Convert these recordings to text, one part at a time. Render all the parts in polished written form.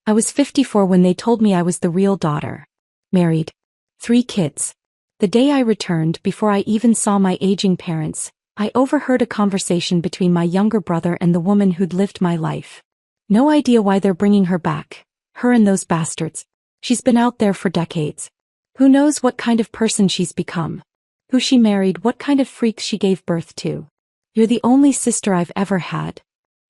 I was 54 when they told me I was the real daughter. Married. 3 kids. The day I returned, before I even saw my aging parents, I overheard a conversation between my younger brother and the woman who'd lived my life. No idea why they're bringing her back. Her and those bastards. She's been out there for decades. Who knows what kind of person she's become? Who she married, what kind of freaks she gave birth to? You're the only sister I've ever had.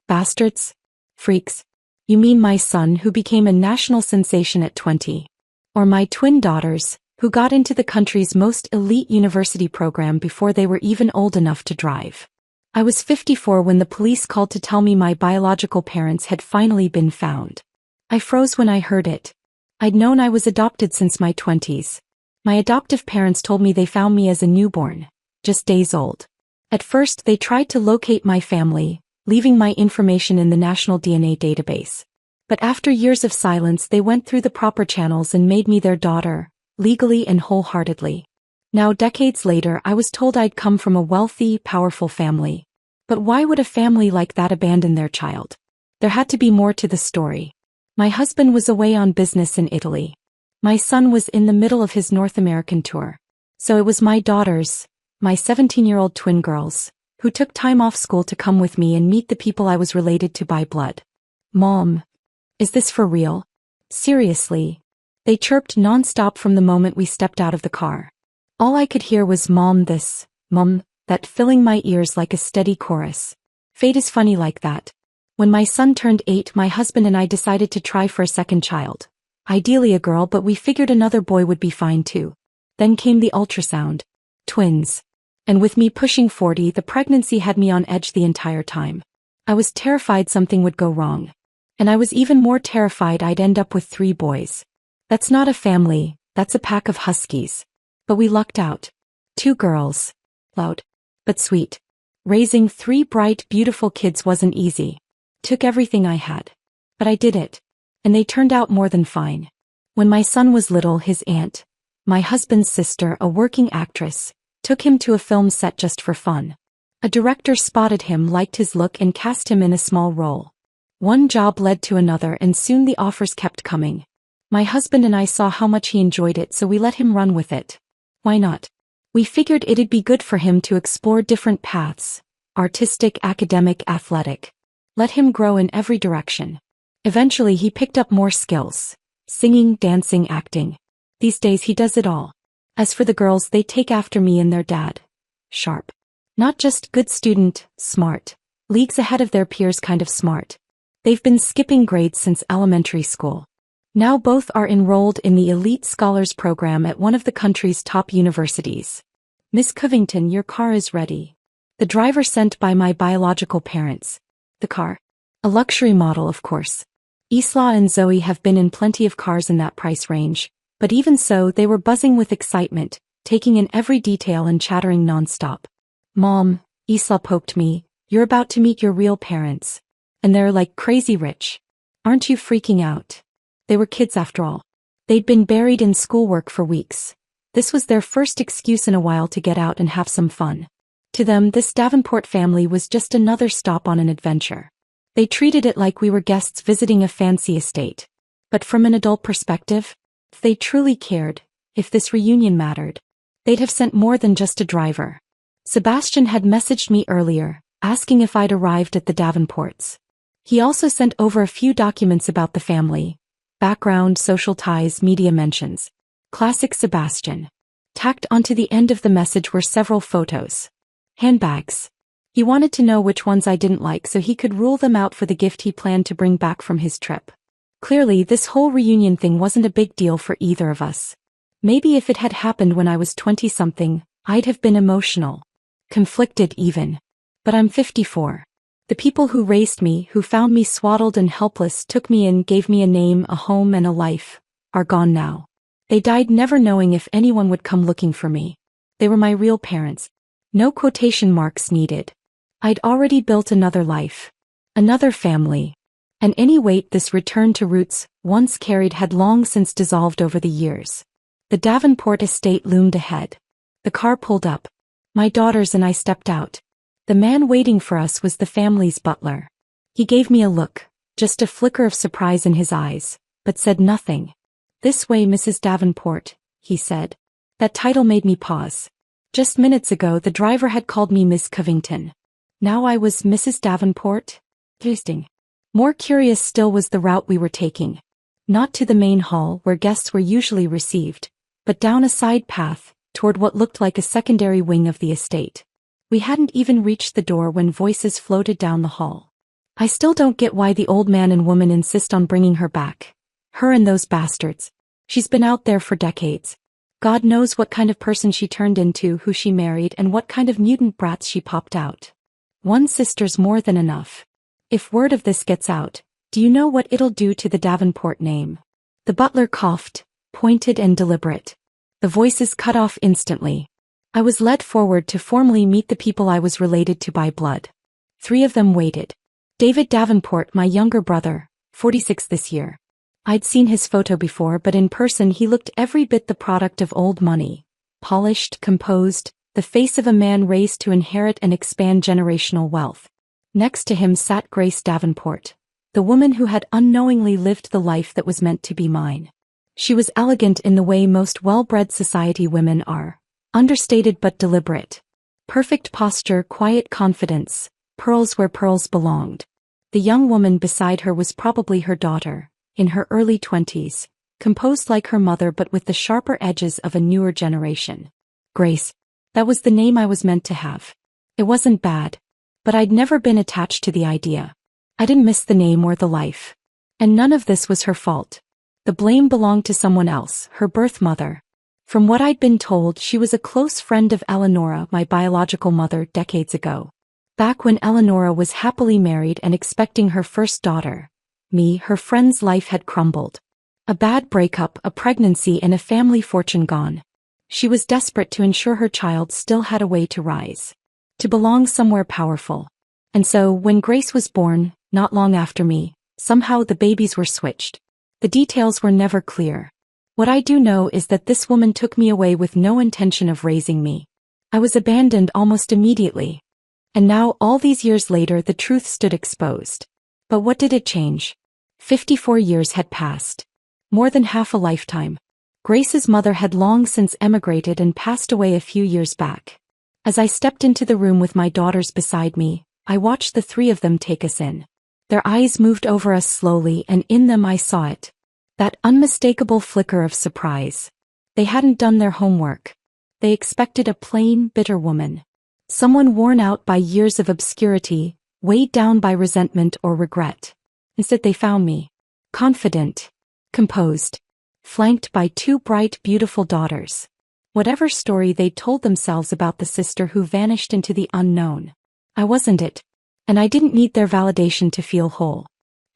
Bastards? Freaks? You mean my son who became a national sensation at 20? Or my twin daughters, who got into the country's most elite university program before they were even old enough to drive? I was 54 when the police called to tell me my biological parents had finally been found. I froze when I heard it. I'd known I was adopted since my 20s. My adoptive parents told me they found me as a newborn, just days old. At first they tried to locate my family, leaving my information in the national DNA database. But after years of silence they went through the proper channels and made me their daughter, legally and wholeheartedly. Now decades later I was told I'd come from a wealthy, powerful family. But why would a family like that abandon their child? There had to be more to the story. My husband was away on business in Italy. My son was in the middle of his North American tour. So it was my daughters, my 17-year-old twin girls, who took time off school to come with me and meet the people I was related to by blood. Mom. Is this for real? Seriously? They chirped non-stop from the moment we stepped out of the car. All I could hear was Mom this, Mom that, filling my ears like a steady chorus. Fate is funny like that. When my son turned 8, my husband and I decided to try for a second child. Ideally a girl, but we figured another boy would be fine too. Then came the ultrasound. Twins. And with me pushing 40, the pregnancy had me on edge the entire time. I was terrified something would go wrong. And I was even more terrified I'd end up with 3 boys. That's not a family, that's a pack of huskies. But we lucked out. 2 girls. Loud. But sweet. Raising 3 bright, beautiful kids wasn't easy. Took everything I had. But I did it. And they turned out more than fine. When my son was little, his aunt, my husband's sister, a working actress, took him to a film set just for fun. A director spotted him, liked his look, and cast him in a small role. One job led to another, and soon the offers kept coming. My husband and I saw how much he enjoyed it, so we let him run with it. Why not? We figured it'd be good for him to explore different paths, artistic, academic, athletic. Let him grow in every direction. Eventually he picked up more skills. Singing, dancing, acting. These days he does it all. As for the girls, they take after me and their dad. Sharp. Not just good student, smart. Leagues ahead of their peers kind of smart. They've been skipping grades since elementary school. Now both are enrolled in the Elite Scholars Program at one of the country's top universities. Miss Covington, your car is ready. The driver sent by my biological parents. The car? A luxury model, of course. Isla and Zoe have been in plenty of cars in that price range, but even so they were buzzing with excitement, taking in every detail and chattering non-stop. Mom, Isla poked me, you're about to meet your real parents. And they're like crazy rich. Aren't you freaking out? They were kids after all. They'd been buried in schoolwork for weeks. This was their first excuse in a while to get out and have some fun. To them, this Davenport family was just another stop on an adventure. They treated it like we were guests visiting a fancy estate. But from an adult perspective, if they truly cared, if this reunion mattered, they'd have sent more than just a driver. Sebastian had messaged me earlier, asking if I'd arrived at the Davenports. He also sent over a few documents about the family. Background, social ties, media mentions. Classic Sebastian. Tacked onto the end of the message were several photos. Handbags. He wanted to know which ones I didn't like so he could rule them out for the gift he planned to bring back from his trip. Clearly, this whole reunion thing wasn't a big deal for either of us. Maybe if it had happened when I was 20-something, I'd have been emotional. Conflicted even. But I'm 54. The people who raised me, who found me swaddled and helpless, took me in, gave me a name, a home and a life, are gone now. They died never knowing if anyone would come looking for me. They were my real parents. No quotation marks needed. I'd already built another life. Another family. And any weight this return to roots once carried had long since dissolved over the years. The Davenport estate loomed ahead. The car pulled up. My daughters and I stepped out. The man waiting for us was the family's butler. He gave me a look, just a flicker of surprise in his eyes, but said nothing. "This way, Mrs. Davenport," he said. That title made me pause. Just minutes ago the driver had called me Miss Covington. Now I was Mrs. Davenport? Interesting. More curious still was the route we were taking. Not to the main hall where guests were usually received, but down a side path, toward what looked like a secondary wing of the estate. We hadn't even reached the door when voices floated down the hall. "I still don't get why the old man and woman insist on bringing her back. Her and those bastards. She's been out there for decades. God knows what kind of person she turned into, who she married, and what kind of mutant brats she popped out. One sister's more than enough. If word of this gets out, do you know what it'll do to the Davenport name?" The butler coughed, pointed and deliberate. The voices cut off instantly. I was led forward to formally meet the people I was related to by blood. 3 of them waited. David Davenport, my younger brother, 46 this year. I'd seen his photo before, but in person he looked every bit the product of old money. Polished, composed, the face of a man raised to inherit and expand generational wealth. Next to him sat Grace Davenport, the woman who had unknowingly lived the life that was meant to be mine. She was elegant in the way most well-bred society women are, understated but deliberate. Perfect posture, quiet confidence, pearls where pearls belonged. The young woman beside her was probably her daughter, in her early 20s, composed like her mother but with the sharper edges of a newer generation. Grace. That was the name I was meant to have. It wasn't bad, but I'd never been attached to the idea. I didn't miss the name or the life. And none of this was her fault. The blame belonged to someone else, her birth mother. From what I'd been told, she was a close friend of Eleonora, my biological mother, decades ago. Back when Eleonora was happily married and expecting her first daughter, me, her friend's life had crumbled. A bad breakup, a pregnancy, and a family fortune gone. She was desperate to ensure her child still had a way to rise, to belong somewhere powerful. And so, when Grace was born, not long after me, somehow the babies were switched. The details were never clear. What I do know is that this woman took me away with no intention of raising me. I was abandoned almost immediately. And now, all these years later, the truth stood exposed. But what did it change? 54 years had passed. More than half a lifetime. Grace's mother had long since emigrated and passed away a few years back. As I stepped into the room with my daughters beside me, I watched the 3 of them take us in. Their eyes moved over us slowly, and in them I saw it. That unmistakable flicker of surprise. They hadn't done their homework. They expected a plain, bitter woman. Someone worn out by years of obscurity, weighed down by resentment or regret. Instead they found me. Confident. Composed. Flanked by 2 bright, beautiful daughters. Whatever story they told themselves about the sister who vanished into the unknown. I wasn't it. And I didn't need their validation to feel whole.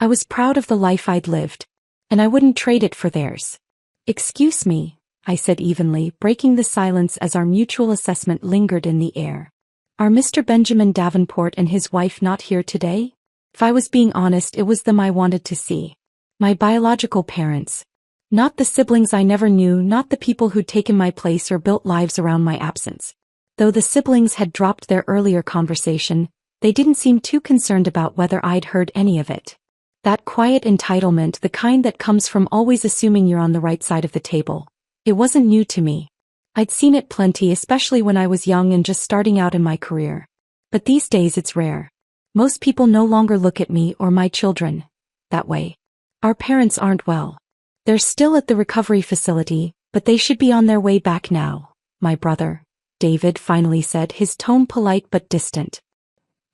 I was proud of the life I'd lived. And I wouldn't trade it for theirs. "Excuse me," I said evenly, breaking the silence as our mutual assessment lingered in the air. "Are Mr. Benjamin Davenport and his wife not here today?" If I was being honest, it was them I wanted to see. My biological parents. Not the siblings I never knew, not the people who'd taken my place or built lives around my absence. Though the siblings had dropped their earlier conversation, they didn't seem too concerned about whether I'd heard any of it. That quiet entitlement, the kind that comes from always assuming you're on the right side of the table. It wasn't new to me. I'd seen it plenty, especially when I was young and just starting out in my career. But these days it's rare. Most people no longer look at me or my children that way. Our parents aren't well. They're still at the recovery facility, but they should be on their way back now. My brother, David, finally said, his tone polite but distant.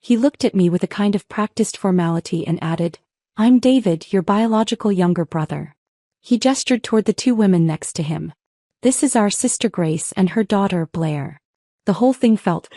He looked at me with a kind of practiced formality and added, "I'm David, your biological younger brother." He gestured toward the 2 women next to him. "This is our sister Grace and her daughter Blair." The whole thing felt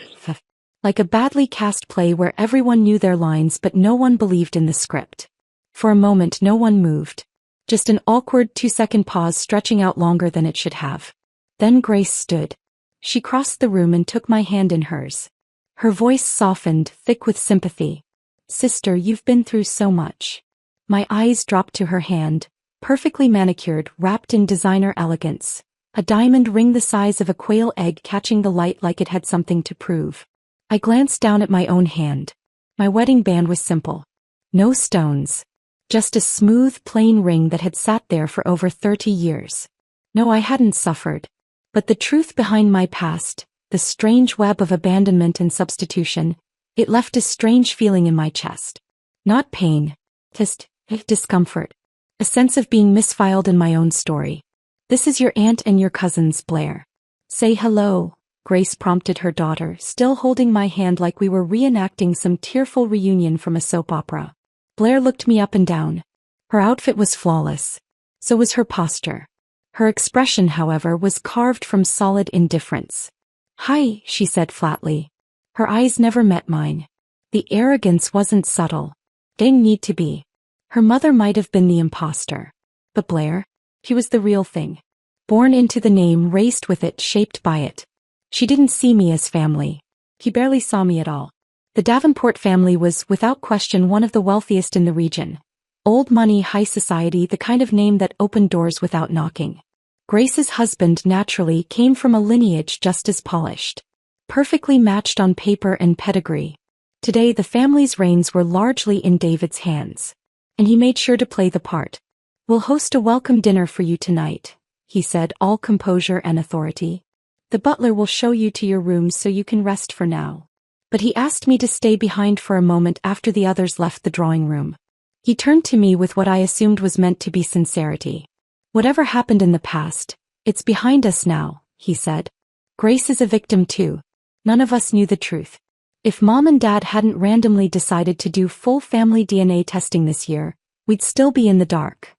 like a badly cast play where everyone knew their lines but no one believed in the script. For a moment no one moved. Just an awkward 2-second pause stretching out longer than it should have. Then Grace stood. She crossed the room and took my hand in hers. Her voice softened, thick with sympathy. "Sister, you've been through so much." My eyes dropped to her hand, perfectly manicured, wrapped in designer elegance. A diamond ring the size of a quail egg catching the light like it had something to prove. I glanced down at my own hand. My wedding band was simple. No stones. Just a smooth, plain ring that had sat there for over 30 years. No, I hadn't suffered. But the truth behind my past, the strange web of abandonment and substitution, it left a strange feeling in my chest. Not pain, just discomfort. A sense of being misfiled in my own story. This is your aunt and your cousins, Blair. Say hello, Grace prompted her daughter, still holding my hand like we were reenacting some tearful reunion from a soap opera. Blair looked me up and down. Her outfit was flawless. So was her posture. Her expression, however, was carved from solid indifference. Hi, she said flatly. Her eyes never met mine. The arrogance wasn't subtle. Didn't need to be. Her mother might have been the imposter. But Blair? He was the real thing. Born into the name, raised with it, shaped by it. She didn't see me as family. He barely saw me at all. The Davenport family was, without question, one of the wealthiest in the region. Old money, high society, the kind of name that opened doors without knocking. Grace's husband, naturally, came from a lineage just as polished. Perfectly matched on paper and pedigree. Today the family's reins were largely in David's hands. And he made sure to play the part. We'll host a welcome dinner for you tonight, he said, all composure and authority. The butler will show you to your rooms so you can rest for now. But he asked me to stay behind for a moment after the others left the drawing room. He turned to me with what I assumed was meant to be sincerity. Whatever happened in the past, it's behind us now, he said. Grace is a victim too. None of us knew the truth. If Mom and Dad hadn't randomly decided to do full family DNA testing this year, we'd still be in the dark.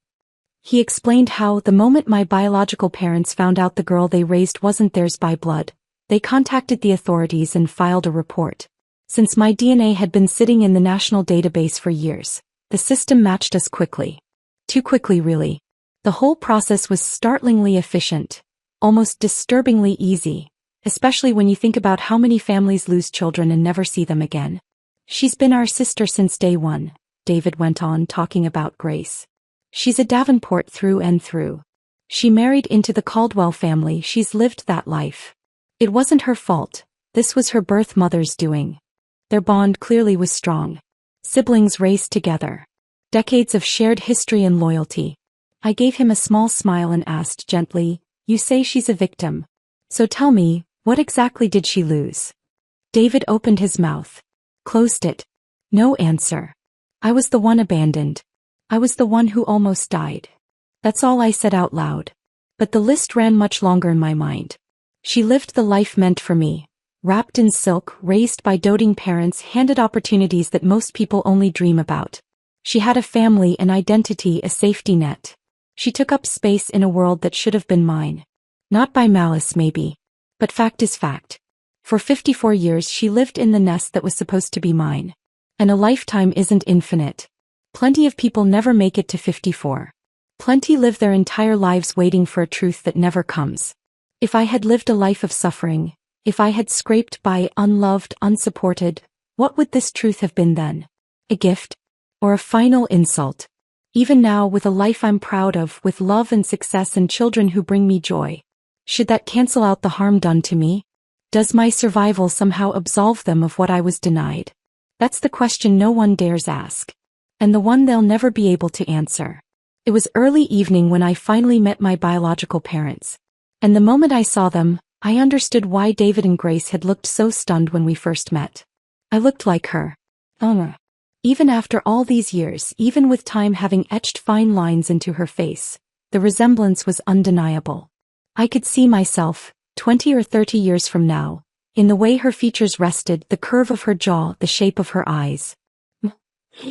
He explained how, the moment my biological parents found out the girl they raised wasn't theirs by blood, they contacted the authorities and filed a report. Since my DNA had been sitting in the national database for years, the system matched us quickly. Too quickly, really. The whole process was startlingly efficient, almost disturbingly easy, especially when you think about how many families lose children and never see them again. She's been our sister since day one, David went on, talking about Grace. She's a Davenport through and through. She married into the Caldwell family, she's lived that life. It wasn't her fault, this was her birth mother's doing. Their bond clearly was strong. Siblings raised together. Decades of shared history and loyalty. I gave him a small smile and asked gently, you say she's a victim. So tell me, what exactly did she lose? David opened his mouth. Closed it. No answer. I was the one abandoned. I was the one who almost died. That's all I said out loud. But the list ran much longer in my mind. She lived the life meant for me. Wrapped in silk, raised by doting parents, handed opportunities that most people only dream about. She had a family, an identity, a safety net. She took up space in a world that should have been mine. Not by malice, maybe. But fact is fact. For 54 years she lived in the nest that was supposed to be mine. And a lifetime isn't infinite. Plenty of people never make it to 54. Plenty live their entire lives waiting for a truth that never comes. If I had lived a life of suffering, if I had scraped by, unloved, unsupported, what would this truth have been then? A gift? Or a final insult? Even now, with a life I'm proud of, with love and success and children who bring me joy, should that cancel out the harm done to me? Does my survival somehow absolve them of what I was denied? That's the question no one dares ask. And the one they'll never be able to answer. It was early evening when I finally met my biological parents. And the moment I saw them, I understood why David and Grace had looked so stunned when we first met. I looked like her. Even after all these years, even with time having etched fine lines into her face, the resemblance was undeniable. I could see myself, 20 or 30 years from now, in the way her features rested, the curve of her jaw, the shape of her eyes.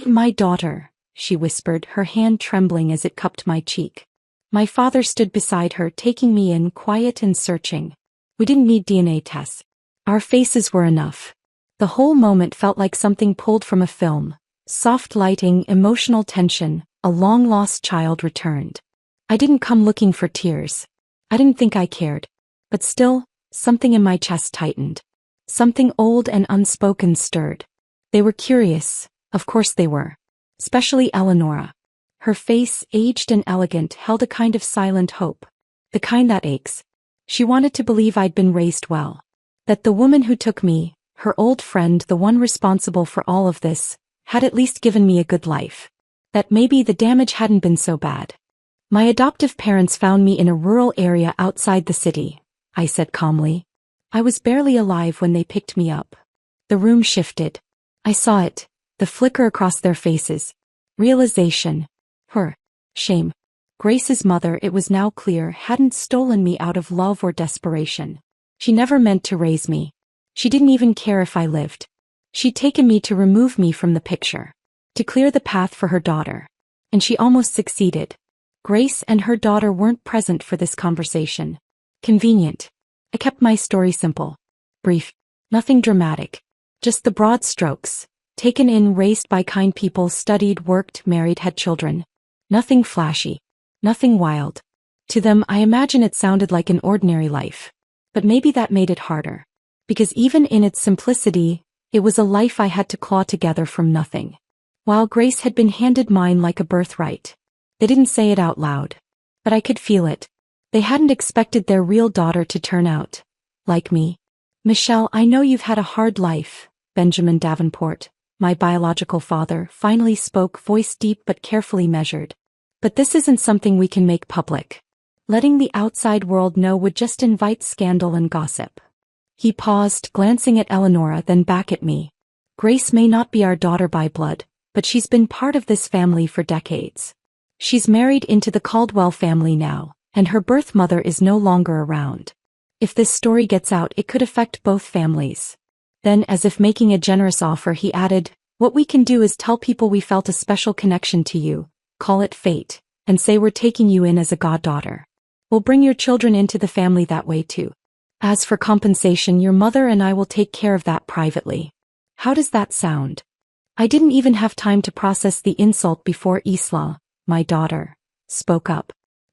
My daughter, she whispered, her hand trembling as it cupped my cheek. My father stood beside her, taking me in, quiet and searching. We didn't need DNA tests. Our faces were enough. The whole moment felt like something pulled from a film. Soft lighting, emotional tension, a long-lost child returned. I didn't come looking for tears. I didn't think I cared. But still, something in my chest tightened. Something old and unspoken stirred. They were curious, of course they were. Especially Eleonora. Her face, aged and elegant, held a kind of silent hope. The kind that aches. She wanted to believe I'd been raised well. That the woman who took me, her old friend, the one responsible for all of this, had at least given me a good life. That maybe the damage hadn't been so bad. My adoptive parents found me in a rural area outside the city, I said calmly. I was barely alive when they picked me up. The room shifted. I saw it, the flicker across their faces. Realization. Her. Shame. Grace's mother, it was now clear, hadn't stolen me out of love or desperation. She never meant to raise me. She didn't even care if I lived. She'd taken me to remove me from the picture, to clear the path for her daughter. And she almost succeeded. Grace and her daughter weren't present for this conversation. Convenient. I kept my story simple. Brief. Nothing dramatic. Just the broad strokes. Taken in, raised by kind people, studied, worked, married, had children. Nothing flashy. Nothing wild. To them, I imagine it sounded like an ordinary life. But maybe that made it harder. Because even in its simplicity, it was a life I had to claw together from nothing. While Grace had been handed mine like a birthright. They didn't say it out loud. But I could feel it. They hadn't expected their real daughter to turn out like me. Michelle, I know you've had a hard life, Benjamin Davenport, my biological father, finally spoke, voice deep but carefully measured. But this isn't something we can make public. Letting the outside world know would just invite scandal and gossip. He paused, glancing at Eleonora, then back at me. Grace may not be our daughter by blood, but she's been part of this family for decades. She's married into the Caldwell family now, and her birth mother is no longer around. If this story gets out, it could affect both families. Then, as if making a generous offer, he added, what we can do is tell people we felt a special connection to you, call it fate, and say we're taking you in as a goddaughter. We'll bring your children into the family that way too. As for compensation, your mother and I will take care of that privately. How does that sound? I didn't even have time to process the insult before Isla, my daughter, spoke up.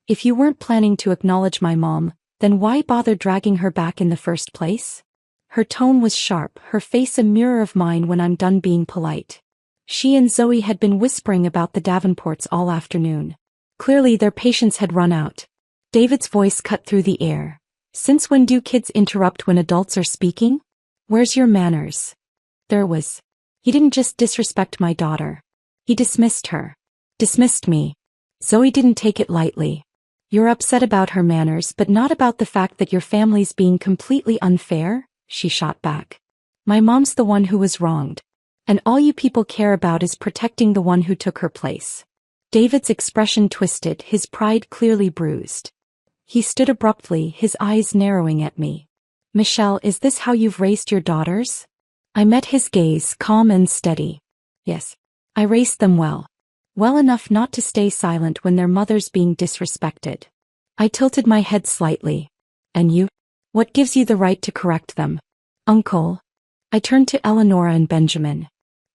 If you weren't planning to acknowledge my mom, then why bother dragging her back in the first place? Her tone was sharp, her face a mirror of mine when I'm done being polite. She and Zoe had been whispering about the Davenports all afternoon. Clearly their patience had run out. David's voice cut through the air. Since when do kids interrupt when adults are speaking? Where's your manners? There was. He didn't just disrespect my daughter. He dismissed her. Dismissed me. Zoe didn't take it lightly. You're upset about her manners, but not about the fact that your family's being completely unfair? She shot back. My mom's the one who was wronged. And all you people care about is protecting the one who took her place. David's expression twisted, his pride clearly bruised. He stood abruptly, his eyes narrowing at me. Michelle, is this how you've raised your daughters? I met his gaze, calm and steady. Yes. I raised them well. Well enough not to stay silent when their mother's being disrespected. I tilted my head slightly. And you? What gives you the right to correct them? Uncle. I turned to Eleonora and Benjamin.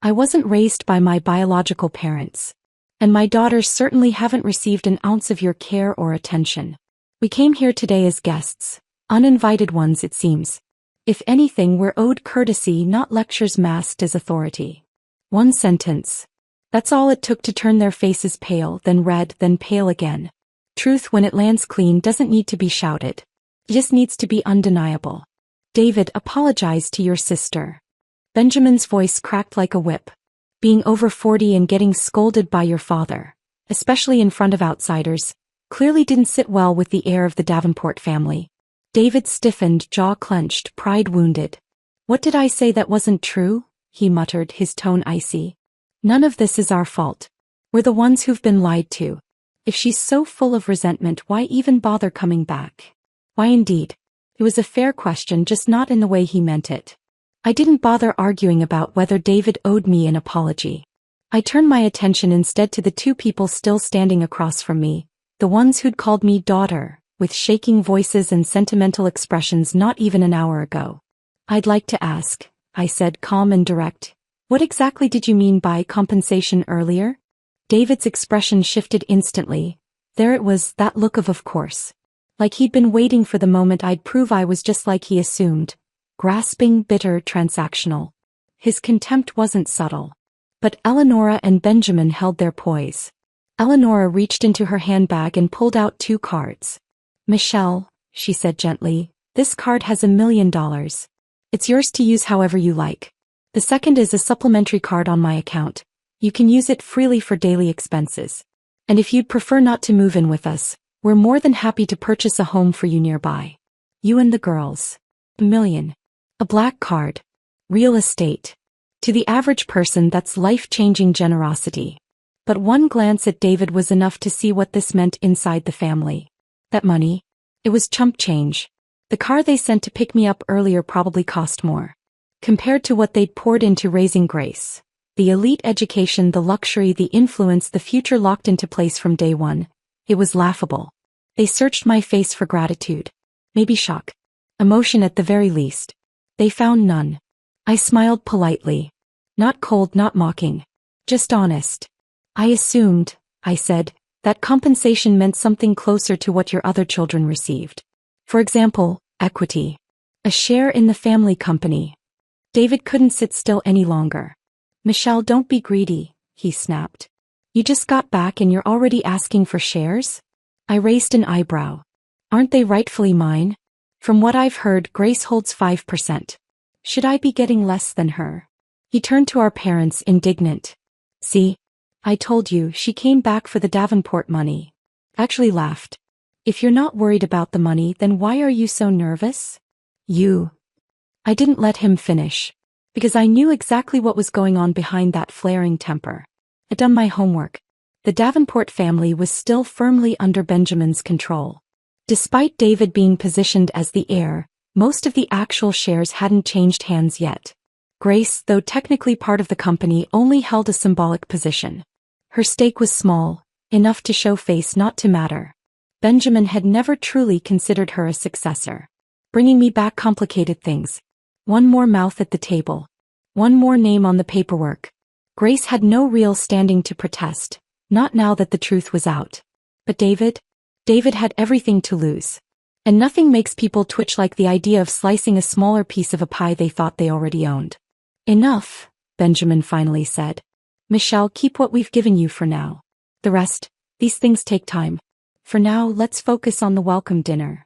I wasn't raised by my biological parents. And my daughters certainly haven't received an ounce of your care or attention. We came here today as guests. Uninvited ones, it seems. If anything, we're owed courtesy, not lectures masked as authority. One sentence. That's all it took to turn their faces pale, then red, then pale again. Truth, when it lands clean, doesn't need to be shouted. It just needs to be undeniable. David, apologize to your sister. Benjamin's voice cracked like a whip. Being over 40 and getting scolded by your father, especially in front of outsiders, clearly didn't sit well with the heir of the Davenport family. David stiffened, jaw clenched, pride wounded. What did I say that wasn't true? He muttered, his tone icy. None of this is our fault. We're the ones who've been lied to. If she's so full of resentment, why even bother coming back? Why indeed? It was a fair question, just not in the way he meant it. I didn't bother arguing about whether David owed me an apology. I turned my attention instead to the two people still standing across from me, the ones who'd called me daughter, with shaking voices and sentimental expressions not even an hour ago. I'd like to ask, I said, calm and direct, what exactly did you mean by compensation earlier? David's expression shifted instantly. There it was, that look of course. Like he'd been waiting for the moment I'd prove I was just like he assumed. Grasping, bitter, transactional. His contempt wasn't subtle. But Eleonora and Benjamin held their poise. Eleonora reached into her handbag and pulled out 2 cards. Michelle, she said gently, this card has $1 million. It's yours to use however you like. The second is a supplementary card on my account. You can use it freely for daily expenses. And if you'd prefer not to move in with us, we're more than happy to purchase a home for you nearby. You and the girls. $1 million. A black card. Real estate. To the average person, that's life-changing generosity. But one glance at David was enough to see what this meant inside the family. That money? It was chump change. The car they sent to pick me up earlier probably cost more. Compared to what they'd poured into raising Grace. The elite education, the luxury, the influence, the future locked into place from day one. It was laughable. They searched my face for gratitude. Maybe shock. Emotion at the very least. They found none. I smiled politely. Not cold, not mocking. Just honest. I assumed, I said, that compensation meant something closer to what your other children received. For example, equity. A share in the family company. David couldn't sit still any longer. Michelle, don't be greedy, he snapped. You just got back and you're already asking for shares? I raised an eyebrow. Aren't they rightfully mine? From what I've heard, Grace holds 5%. Should I be getting less than her? He turned to our parents, indignant. See? I told you, she came back for the Davenport money. Actually laughed. If you're not worried about the money, then why are you so nervous? I didn't let him finish. Because I knew exactly what was going on behind that flaring temper. I'd done my homework. The Davenport family was still firmly under Benjamin's control. Despite David being positioned as the heir, most of the actual shares hadn't changed hands yet. Grace, though technically part of the company, only held a symbolic position. Her stake was small, enough to show face, not to matter. Benjamin had never truly considered her a successor. Bringing me back complicated things. One more mouth at the table. One more name on the paperwork. Grace had no real standing to protest, not now that the truth was out. But David had everything to lose. And nothing makes people twitch like the idea of slicing a smaller piece of a pie they thought they already owned. Enough, Benjamin finally said. Michelle, keep what we've given you for now. The rest, these things take time. For now, let's focus on the welcome dinner.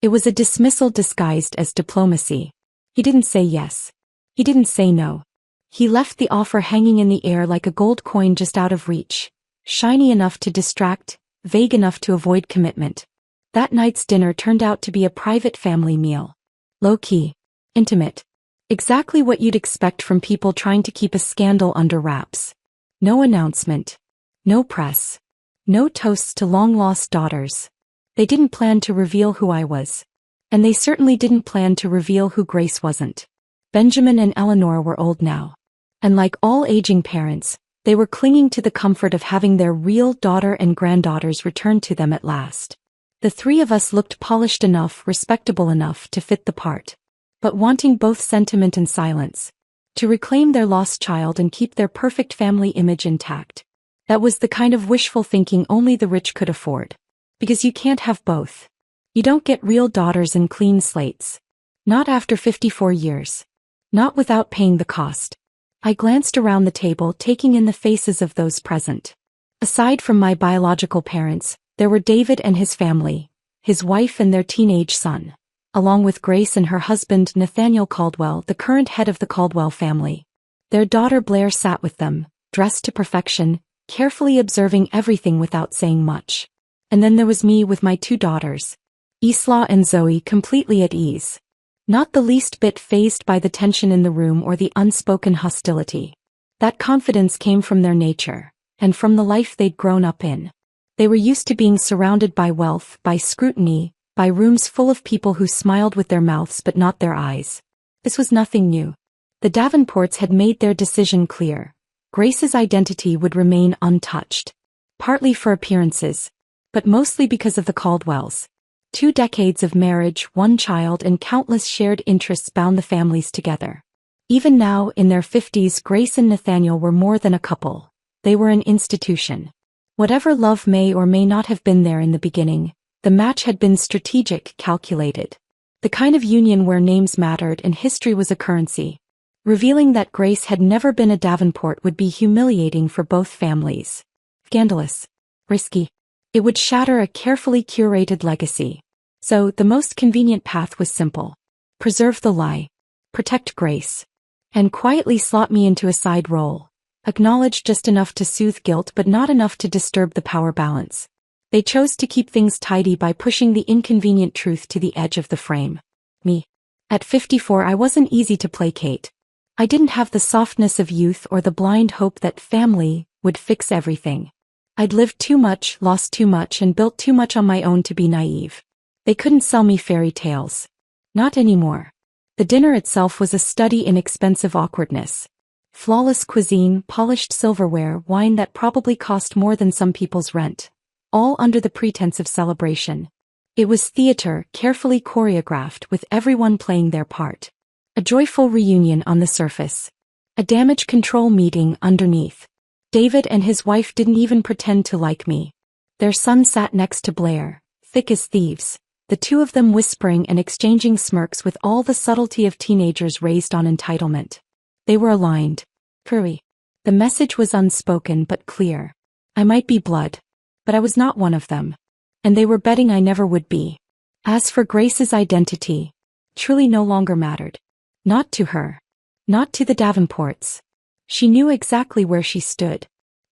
It was a dismissal disguised as diplomacy. He didn't say yes. He didn't say no. He left the offer hanging in the air like a gold coin just out of reach, shiny enough to distract, vague enough to avoid commitment. That night's dinner turned out to be a private family meal. Low-key. Intimate. Exactly what you'd expect from people trying to keep a scandal under wraps. No announcement. No press. No toasts to long-lost daughters. They didn't plan to reveal who I was. And they certainly didn't plan to reveal who Grace wasn't. Benjamin and Eleanor were old now. And like all aging parents, they were clinging to the comfort of having their real daughter and granddaughters returned to them at last. The three of us looked polished enough, respectable enough to fit the part. But wanting both sentiment and silence. To reclaim their lost child and keep their perfect family image intact. That was the kind of wishful thinking only the rich could afford. Because you can't have both. You don't get real daughters and clean slates. Not after 54 years. Not without paying the cost. I glanced around the table, taking in the faces of those present. Aside from my biological parents, there were David and his family, his wife and their teenage son, along with Grace and her husband Nathaniel Caldwell, the current head of the Caldwell family. Their daughter Blair sat with them, dressed to perfection, carefully observing everything without saying much. And then there was me with my two daughters, Isla and Zoe, completely at ease. Not the least bit fazed by the tension in the room or the unspoken hostility. That confidence came from their nature, and from the life they'd grown up in. They were used to being surrounded by wealth, by scrutiny, by rooms full of people who smiled with their mouths but not their eyes. This was nothing new. The Davenports had made their decision clear. Grace's identity would remain untouched. Partly for appearances, but mostly because of the Caldwells. 2 decades of marriage, 1 child, and countless shared interests bound the families together. Even now, in their 50s, Grace and Nathaniel were more than a couple. They were an institution. Whatever love may or may not have been there in the beginning, the match had been strategic, calculated. The kind of union where names mattered and history was a currency. Revealing that Grace had never been a Davenport would be humiliating for both families. Scandalous. Risky. It would shatter a carefully curated legacy. So, the most convenient path was simple. Preserve the lie. Protect Grace. And quietly slot me into a side role. Acknowledged just enough to soothe guilt but not enough to disturb the power balance. They chose to keep things tidy by pushing the inconvenient truth to the edge of the frame. Me. At 54 I wasn't easy to placate. I didn't have the softness of youth or the blind hope that family would fix everything. I'd lived too much, lost too much, and built too much on my own to be naive. They couldn't sell me fairy tales. Not anymore. The dinner itself was a study in expensive awkwardness. Flawless cuisine, polished silverware, wine that probably cost more than some people's rent. All under the pretense of celebration. It was theater, carefully choreographed, with everyone playing their part. A joyful reunion on the surface. A damage control meeting underneath. David and his wife didn't even pretend to like me. Their son sat next to Blair, thick as thieves, the two of them whispering and exchanging smirks with all the subtlety of teenagers raised on entitlement. They were aligned. Curry. The message was unspoken but clear. I might be blood, but I was not one of them. And they were betting I never would be. As for Grace's identity, truly no longer mattered. Not to her. Not to the Davenports. She knew exactly where she stood.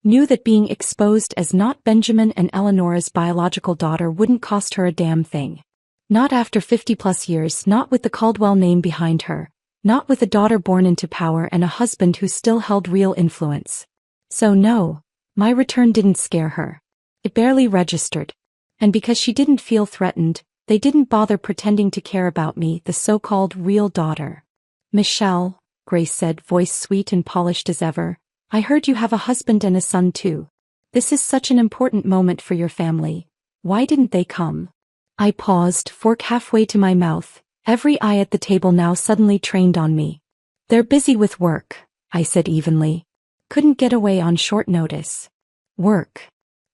Knew that being exposed as not Benjamin and Eleanora's biological daughter wouldn't cost her a damn thing. Not after 50+ years, not with the Caldwell name behind her. Not with a daughter born into power and a husband who still held real influence. So no, my return didn't scare her. It barely registered. And because she didn't feel threatened, they didn't bother pretending to care about me, the so-called real daughter. Michelle, Grace said, voice sweet and polished as ever, I heard you have a husband and a son too. This is such an important moment for your family. Why didn't they come? I paused, fork halfway to my mouth, every eye at the table now suddenly trained on me. They're busy with work, I said evenly. Couldn't get away on short notice. Work.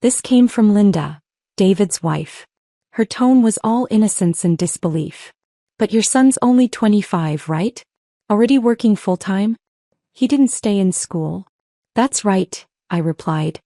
This came from Linda, David's wife. Her tone was all innocence and disbelief. But your son's only 25, right? Already working full-time? He didn't stay in school. That's right, I replied.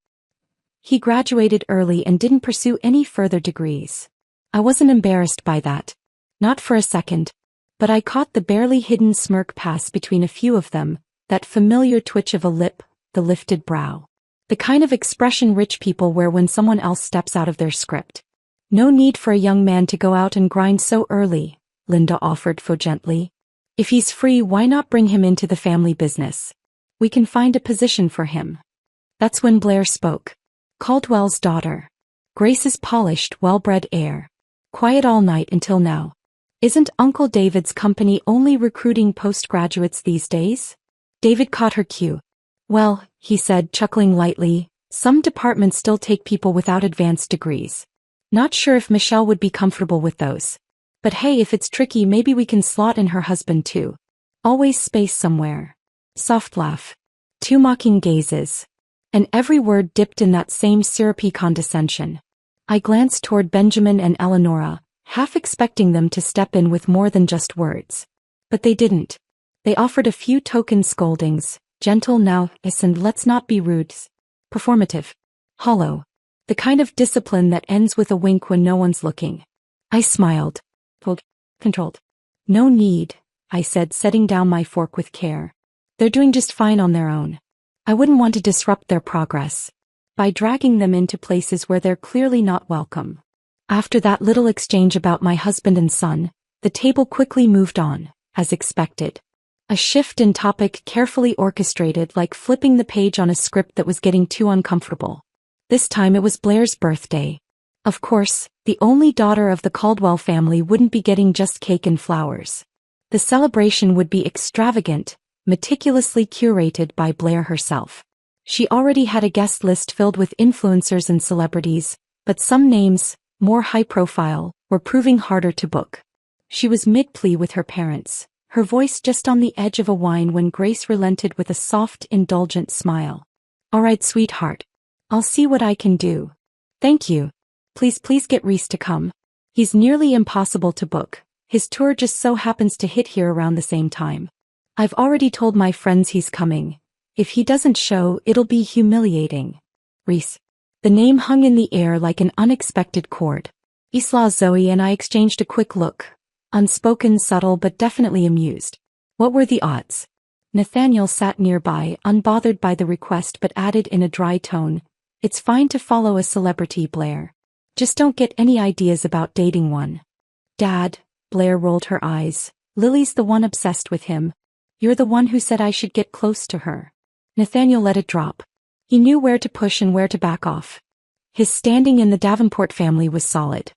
He graduated early and didn't pursue any further degrees. I wasn't embarrassed by that. Not for a second. But I caught the barely hidden smirk pass between a few of them, that familiar twitch of a lip, the lifted brow. The kind of expression rich people wear when someone else steps out of their script. No need for a young man to go out and grind so early, Linda offered gently. If he's free, why not bring him into the family business? We can find a position for him. That's when Blair spoke. Caldwell's daughter. Grace's polished, well-bred air. Quiet all night until now. Isn't Uncle David's company only recruiting postgraduates these days? David caught her cue. Well, he said, chuckling lightly, some departments still take people without advanced degrees. Not sure if Michelle would be comfortable with those. But hey, if it's tricky, maybe we can slot in her husband too. Always space somewhere. Soft laugh. Two mocking gazes. And every word dipped in that same syrupy condescension. I glanced toward Benjamin and Eleanora, half expecting them to step in with more than just words. But they didn't. They offered a few token scoldings. Gentle now, and let's not be rude. Performative. Hollow. The kind of discipline that ends with a wink when no one's looking. I smiled. Controlled. No need, I said, setting down my fork with care. They're doing just fine on their own. I wouldn't want to disrupt their progress by dragging them into places where they're clearly not welcome. After that little exchange about my husband and son, the table quickly moved on, as expected. A shift in topic carefully orchestrated, like flipping the page on a script that was getting too uncomfortable. This time it was Blair's birthday. Of course, the only daughter of the Caldwell family wouldn't be getting just cake and flowers. The celebration would be extravagant, meticulously curated by Blair herself. She already had a guest list filled with influencers and celebrities, but some names, more high-profile, were proving harder to book. She was mid-plea with her parents, her voice just on the edge of a whine when Grace relented with a soft, indulgent smile. All right, sweetheart. I'll see what I can do. Thank you. Please get Reese to come. He's nearly impossible to book. His tour just so happens to hit here around the same time. I've already told my friends he's coming. If he doesn't show, it'll be humiliating. Reese. The name hung in the air like an unexpected chord. Isla, Zoe and I exchanged a quick look. Unspoken, subtle, but definitely amused. What were the odds? Nathaniel sat nearby, unbothered by the request but added in a dry tone, "It's fine to follow a celebrity, Blair. Just don't get any ideas about dating one." "Dad," Blair rolled her eyes, "Lily's the one obsessed with him. You're the one who said I should get close to her." Nathaniel let it drop. He knew where to push and where to back off. His standing in the Davenport family was solid.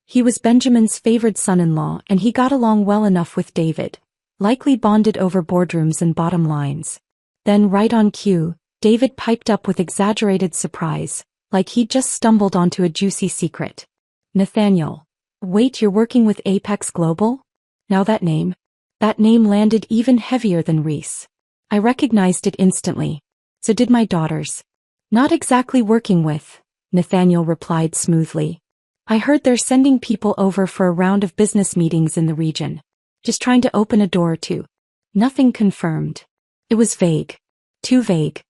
He was Benjamin's favored son-in-law and he got along well enough with David, likely bonded over boardrooms and bottom lines. Then right on cue, David piped up with exaggerated surprise, like he'd just stumbled onto a juicy secret. "Nathaniel. Wait, you're working with Apex Global?" Now that name landed even heavier than Reese. I recognized it instantly. "So did my daughters." "Not exactly working with," Nathaniel replied smoothly. "I heard they're sending people over for a round of business meetings in the region. Just trying to open a door or two. Nothing confirmed." It was vague. Too vague.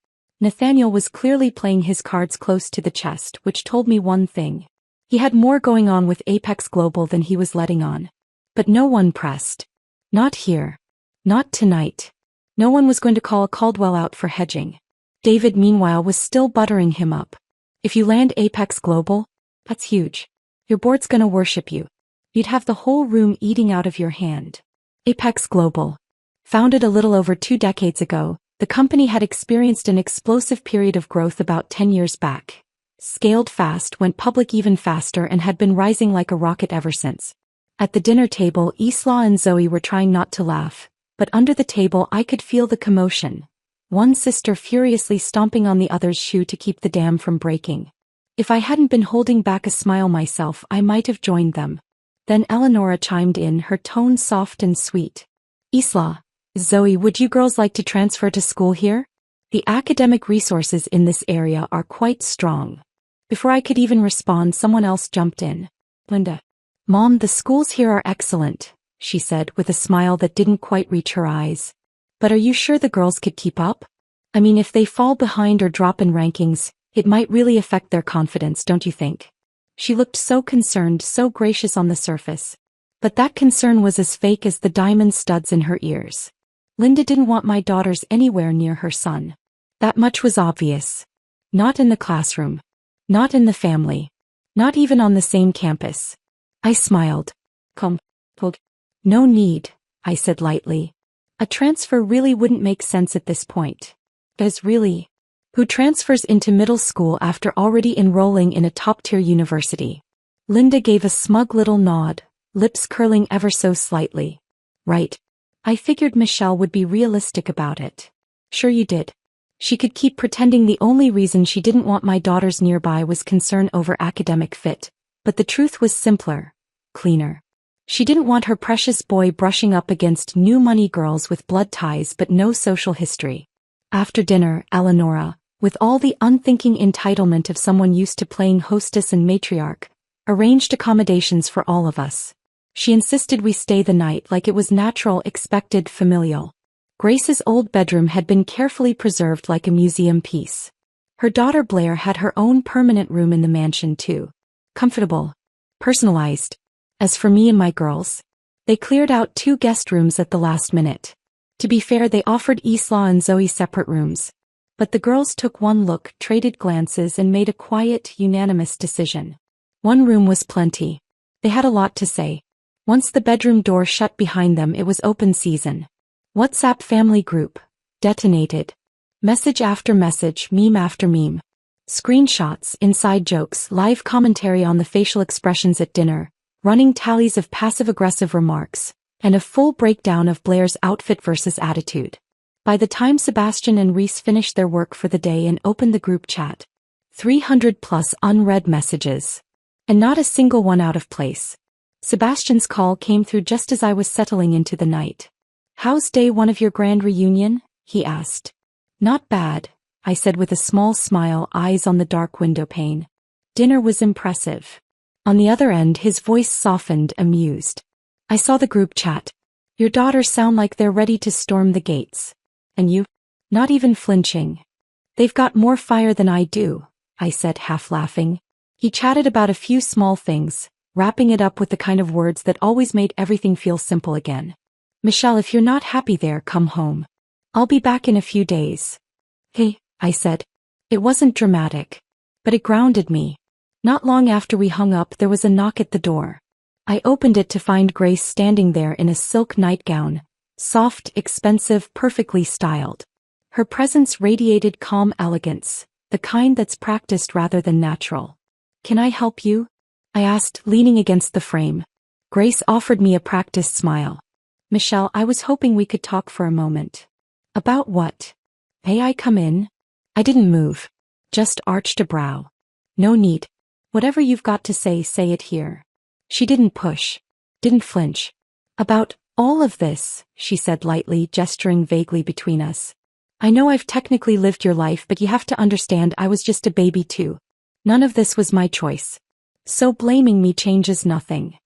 Nathaniel was clearly playing his cards close to the chest, which told me one thing. He had more going on with Apex Global than he was letting on. But no one pressed. Not here. Not tonight. No one was going to call Caldwell out for hedging. David, meanwhile, was still buttering him up. "If you land Apex Global, that's huge. Your board's gonna worship you. You'd have the whole room eating out of your hand." Apex Global. Founded a little over 2 decades ago, the company had experienced an explosive period of growth about 10 years back. Scaled fast, went public even faster, and had been rising like a rocket ever since. At the dinner table, Isla and Zoe were trying not to laugh, but under the table I could feel the commotion. One sister furiously stomping on the other's shoe to keep the dam from breaking. If I hadn't been holding back a smile myself, I might have joined them. Then Eleonora chimed in, her tone soft and sweet. "Isla, Zoe, would you girls like to transfer to school here? The academic resources in this area are quite strong." Before I could even respond, someone else jumped in. "Linda. Mom, the schools here are excellent," she said with a smile that didn't quite reach her eyes. "But are you sure the girls could keep up? I mean, if they fall behind or drop in rankings, it might really affect their confidence, don't you think?" She looked so concerned, so gracious on the surface. But that concern was as fake as the diamond studs in her ears. Linda didn't want my daughters anywhere near her son. That much was obvious. Not in the classroom. Not in the family. Not even on the same campus. I smiled. "Come, no need," I said lightly. "A transfer really wouldn't make sense at this point." "Does really? Who transfers into middle school after already enrolling in a top-tier university?" Linda gave a smug little nod, lips curling ever so slightly. "Right. I figured Michelle would be realistic about it." "Sure you did." She could keep pretending the only reason she didn't want my daughters nearby was concern over academic fit, but the truth was simpler, cleaner. She didn't want her precious boy brushing up against new money girls with blood ties but no social history. After dinner, Eleonora, with all the unthinking entitlement of someone used to playing hostess and matriarch, arranged accommodations for all of us. She insisted we stay the night like it was natural, expected, familial. Grace's old bedroom had been carefully preserved like a museum piece. Her daughter Blair had her own permanent room in the mansion too. Comfortable. Personalized. As for me and my girls, they cleared out 2 guest rooms at the last minute. To be fair, they offered Isla and Zoe separate rooms. But the girls took one look, traded glances, and made a quiet, unanimous decision. One room was plenty. They had a lot to say. Once the bedroom door shut behind them, it was open season. WhatsApp family group. Detonated. Message after message, meme after meme. Screenshots, inside jokes, live commentary on the facial expressions at dinner, running tallies of passive-aggressive remarks, and a full breakdown of Blair's outfit versus attitude. By the time Sebastian and Reese finished their work for the day and opened the group chat, 300+ unread messages. And not a single one out of place. Sebastian's call came through just as I was settling into the night. "How's day 1 of your grand reunion?" he asked. "Not bad," I said with a small smile, eyes on the dark window pane. "Dinner was impressive." On the other end, his voice softened, amused. "I saw the group chat. Your daughters sound like they're ready to storm the gates. And you? Not even flinching." "They've got more fire than I do," I said, half laughing. He chatted about a few small things, wrapping it up with the kind of words that always made everything feel simple again. "Michelle, if you're not happy there, come home. I'll be back in a few days. Hey, I said. It wasn't dramatic, but it grounded me. Not long after we hung up, there was a knock at the door. I opened it to find Grace standing there in a silk nightgown, soft, expensive, perfectly styled. Her presence radiated calm elegance, the kind that's practiced rather than natural. "Can I help you?" I asked, leaning against the frame. Grace offered me a practiced smile. "Michelle, I was hoping we could talk for a moment." "About what?" "May I come in?" I didn't move. Just arched a brow. "No need. Whatever you've got to say it here." She didn't push. Didn't flinch. "About all of this," she said lightly, gesturing vaguely between us. "I know I've technically lived your life, but you have to understand I was just a baby too. None of this was my choice. So blaming me changes nothing."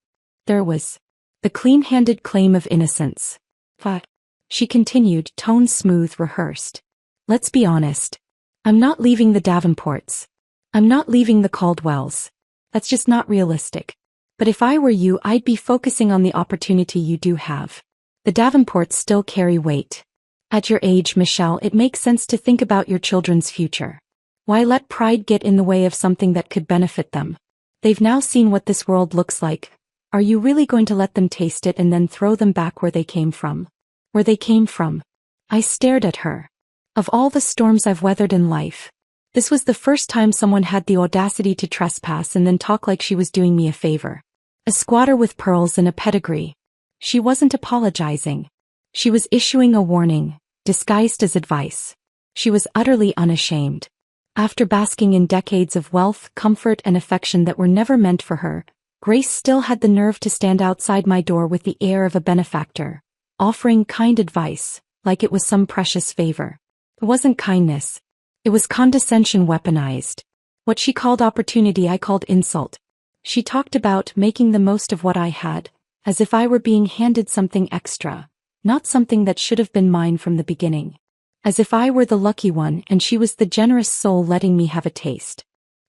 There was the clean-handed claim of innocence. "But," she continued, tone smooth, rehearsed. "Let's be honest. I'm not leaving the Davenports. I'm not leaving the Caldwells. That's just not realistic. But if I were you, I'd be focusing on the opportunity you do have. The Davenports still carry weight. At your age, Michelle, it makes sense to think about your children's future. Why let pride get in the way of something that could benefit them? They've now seen what this world looks like. Are you really going to let them taste it and then throw them back where they came from?" "Where they came from?" I stared at her. Of all the storms I've weathered in life, this was the first time someone had the audacity to trespass and then talk like she was doing me a favor. A squatter with pearls and a pedigree. She wasn't apologizing. She was issuing a warning, disguised as advice. She was utterly unashamed. After basking in decades of wealth, comfort, and affection that were never meant for her, Grace still had the nerve to stand outside my door with the air of a benefactor, offering kind advice, like it was some precious favor. It wasn't kindness. It was condescension weaponized. What she called opportunity, I called insult. She talked about making the most of what I had, as if I were being handed something extra, not something that should have been mine from the beginning. As if I were the lucky one and she was the generous soul letting me have a taste.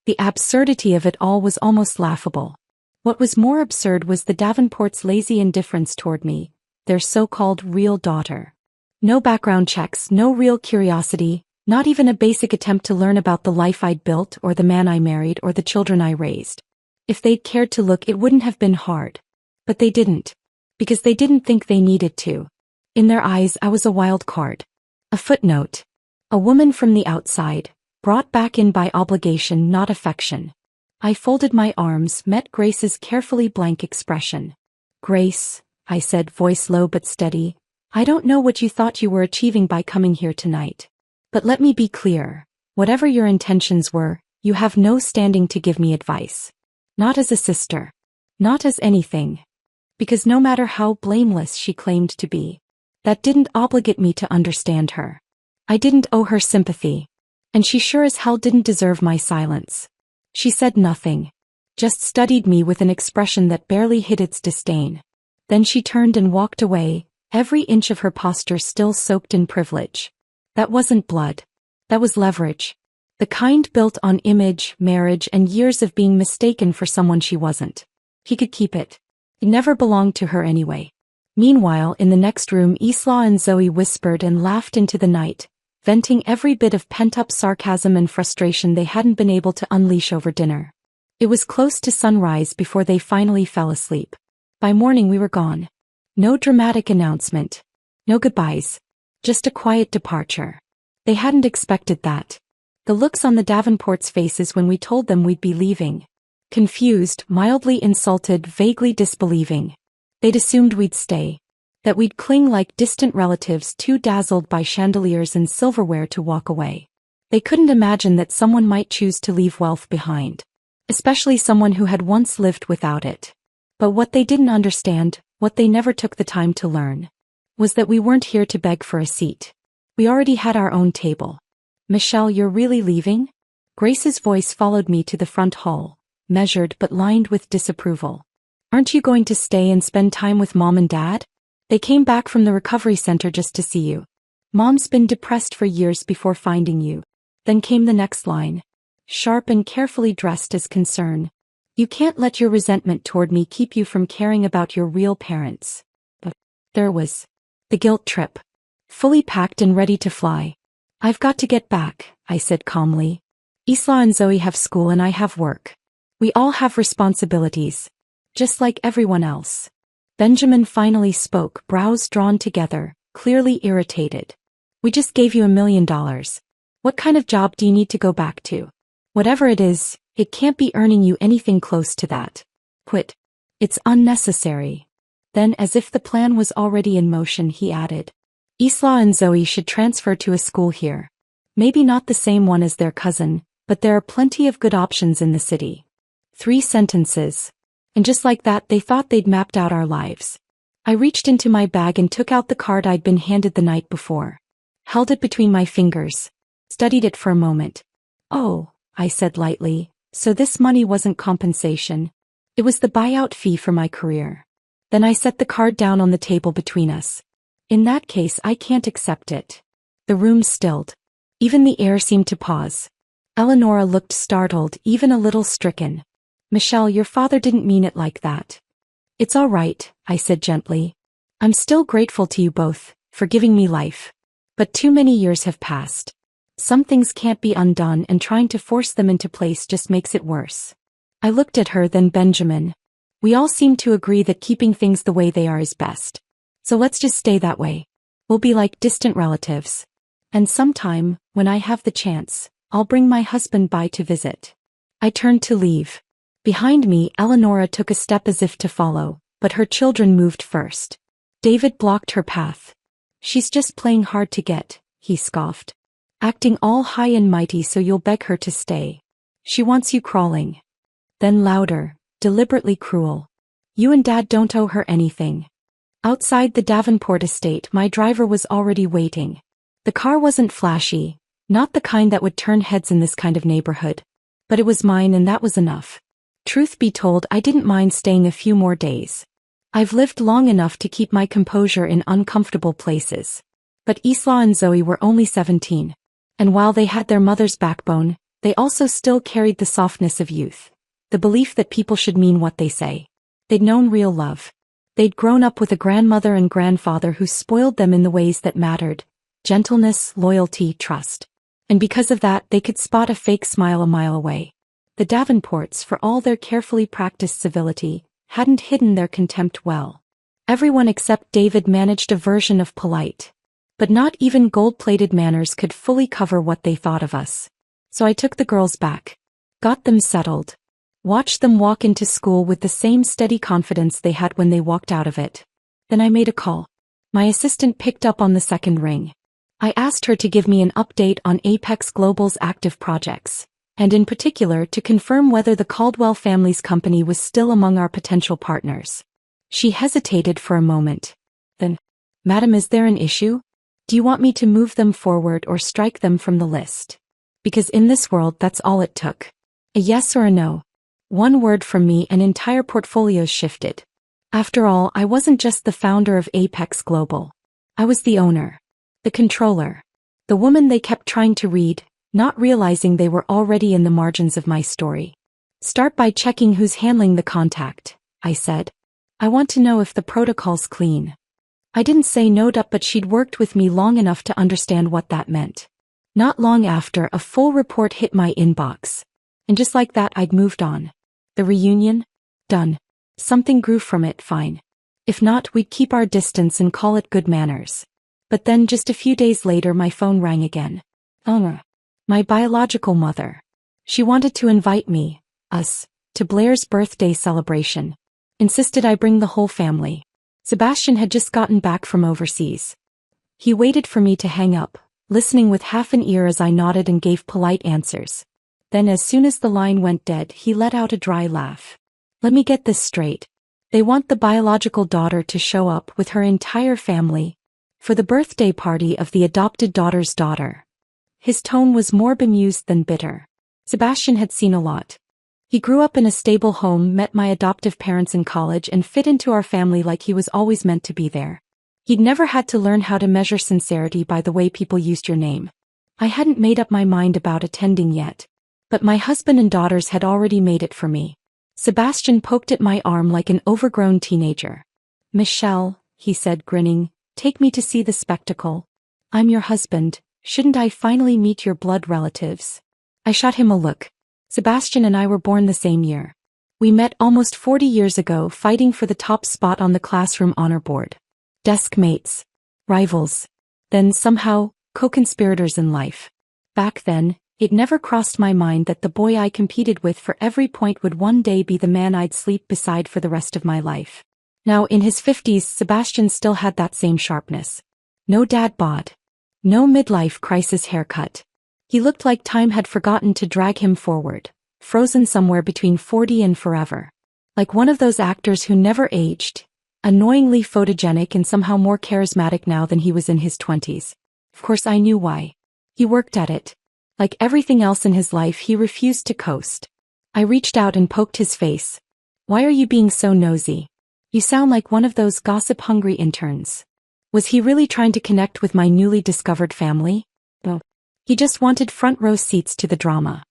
The absurdity of it all was almost laughable. What was more absurd was the Davenports' lazy indifference toward me, their so-called real daughter. No background checks, no real curiosity, not even a basic attempt to learn about the life I'd built or the man I married or the children I raised. If they'd cared to look, it wouldn't have been hard. But they didn't. Because they didn't think they needed to. In their eyes, I was a wild card. A footnote. A woman from the outside, brought back in by obligation, not affection. I folded my arms, met Grace's carefully blank expression. "Grace," I said, voice low but steady, "I don't know what you thought you were achieving by coming here tonight. But let me be clear. Whatever your intentions were, you have no standing to give me advice. Not as a sister. Not as anything. Because no matter how blameless she claimed to be, that didn't obligate me to understand her. I didn't owe her sympathy. And she sure as hell didn't deserve my silence." She said nothing. Just studied me with an expression that barely hid its disdain. Then she turned and walked away, every inch of her posture still soaked in privilege. That wasn't blood. That was leverage. The kind built on image, marriage, and years of being mistaken for someone she wasn't. He could keep it. It never belonged to her anyway. Meanwhile, in the next room, Isla and Zoe whispered and laughed into the night, venting every bit of pent-up sarcasm and frustration they hadn't been able to unleash over dinner. It was close to sunrise before they finally fell asleep. By morning we were gone. No dramatic announcement. No goodbyes. Just a quiet departure. They hadn't expected that. The looks on the Davenports' faces when we told them we'd be leaving. Confused, mildly insulted, vaguely disbelieving. They'd assumed we'd stay. That we'd cling like distant relatives too dazzled by chandeliers and silverware to walk away. They couldn't imagine that someone might choose to leave wealth behind. Especially someone who had once lived without it. But what they didn't understand, what they never took the time to learn, was that we weren't here to beg for a seat. We already had our own table. "Michelle, you're really leaving?" Grace's voice followed me to the front hall, measured but lined with disapproval. "Aren't you going to stay and spend time with Mom and Dad? They came back from the recovery center just to see you. Mom's been depressed for years before finding you." Then came the next line. Sharp and carefully dressed as concern. "You can't let your resentment toward me keep you from caring about your real parents." But there was the guilt trip. fully packed and ready to fly. I've got to get back, I said calmly. Isla and Zoe have school and I have work. We all have responsibilities. Just like everyone else. Benjamin finally spoke, brows drawn together, clearly irritated. We just gave you $1 million. What kind of job do you need to go back to? Whatever it is, it can't be earning you anything close to that. Quit. It's unnecessary. Then, as if the plan was already in motion, he added. Isla and Zoe should transfer to a school here. Maybe not the same one as their cousin, but there are plenty of good options in the city. 3 sentences. And just like that, they thought they'd mapped out our lives. I reached into my bag and took out the card I'd been handed the night before. Held it between my fingers. Studied it for a moment. Oh, I said lightly, so this money wasn't compensation. It was the buyout fee for my career. Then I set the card down on the table between us. In that case, I can't accept it. The room stilled. Even the air seemed to pause. Eleonora looked startled, even a little stricken. Michelle, your father didn't mean it like that. It's all right, I said gently. I'm still grateful to you both, for giving me life. But too many years have passed. Some things can't be undone, and trying to force them into place just makes it worse. I looked at her, then Benjamin. We all seem to agree that keeping things the way they are is best. So let's just stay that way. We'll be like distant relatives. And sometime, when I have the chance, I'll bring my husband by to visit. I turned to leave. Behind me, Eleonora took a step as if to follow, but her children moved first. David blocked her path. She's just playing hard to get, he scoffed. Acting all high and mighty so you'll beg her to stay. She wants you crawling. Then louder, deliberately cruel. You and Dad don't owe her anything. Outside the Davenport estate, my driver was already waiting. The car wasn't flashy, not the kind that would turn heads in this kind of neighborhood. But it was mine, and that was enough. Truth be told, I didn't mind staying a few more days. I've lived long enough to keep my composure in uncomfortable places. But Isla and Zoe were only 17. And while they had their mother's backbone, they also still carried the softness of youth. The belief that people should mean what they say. They'd known real love. They'd grown up with a grandmother and grandfather who spoiled them in the ways that mattered. Gentleness, loyalty, trust. And because of that, they could spot a fake smile a mile away. The Davenports, for all their carefully practiced civility, hadn't hidden their contempt well. Everyone except David managed a version of polite. But not even gold-plated manners could fully cover what they thought of us. So I took the girls back. Got them settled. Watched them walk into school with the same steady confidence they had when they walked out of it. Then I made a call. My assistant picked up on the second ring. I asked her to give me an update on Apex Global's active projects, and in particular to confirm whether the Caldwell family's company was still among our potential partners. She hesitated for a moment. Then, Madam, is there an issue? Do you want me to move them forward or strike them from the list? Because in this world, that's all it took. A yes or a no. One word from me and entire portfolios shifted. After all, I wasn't just the founder of Apex Global. I was the owner. The controller. The woman they kept trying to read, not realizing they were already in the margins of my story. Start by checking who's handling the contact, I said. I want to know if the protocol's clean. I didn't say no, but she'd worked with me long enough to understand what that meant. Not long after, a full report hit my inbox. And just like that, I'd moved on. The reunion? Done. Something grew from it, fine. If not, we'd keep our distance and call it good manners. But then just a few days later, my phone rang again. My biological mother. She wanted to invite me, us, to Blair's birthday celebration. Insisted I bring the whole family. Sebastian had just gotten back from overseas. He waited for me to hang up, listening with half an ear as I nodded and gave polite answers. Then as soon as the line went dead, he let out a dry laugh. Let me get this straight. They want the biological daughter to show up with her entire family for the birthday party of the adopted daughter's daughter. His tone was more bemused than bitter. Sebastian had seen a lot. He grew up in a stable home, met my adoptive parents in college, and fit into our family like he was always meant to be there. He'd never had to learn how to measure sincerity by the way people used your name. I hadn't made up my mind about attending yet. But my husband and daughters had already made it for me. Sebastian poked at my arm like an overgrown teenager. Michelle, he said, grinning, take me to see the spectacle. I'm your husband, shouldn't I finally meet your blood relatives? I shot him a look. Sebastian and I were born the same year. We met almost 40 years ago fighting for the top spot on the classroom honor board. Desk mates. Rivals. Then somehow, co-conspirators in life. Back then, it never crossed my mind that the boy I competed with for every point would one day be the man I'd sleep beside for the rest of my life. Now in his 50s, Sebastian still had that same sharpness. No dad bod. No midlife crisis haircut. He looked like time had forgotten to drag him forward, frozen somewhere between 40 and forever. Like one of those actors who never aged, annoyingly photogenic and somehow more charismatic now than he was in his 20s. Of course I knew why. He worked at it. Like everything else in his life, he refused to coast. I reached out and poked his face. Why are you being so nosy? You sound like one of those gossip-hungry interns. Was he really trying to connect with my newly discovered family? No. He just wanted front-row seats to the drama.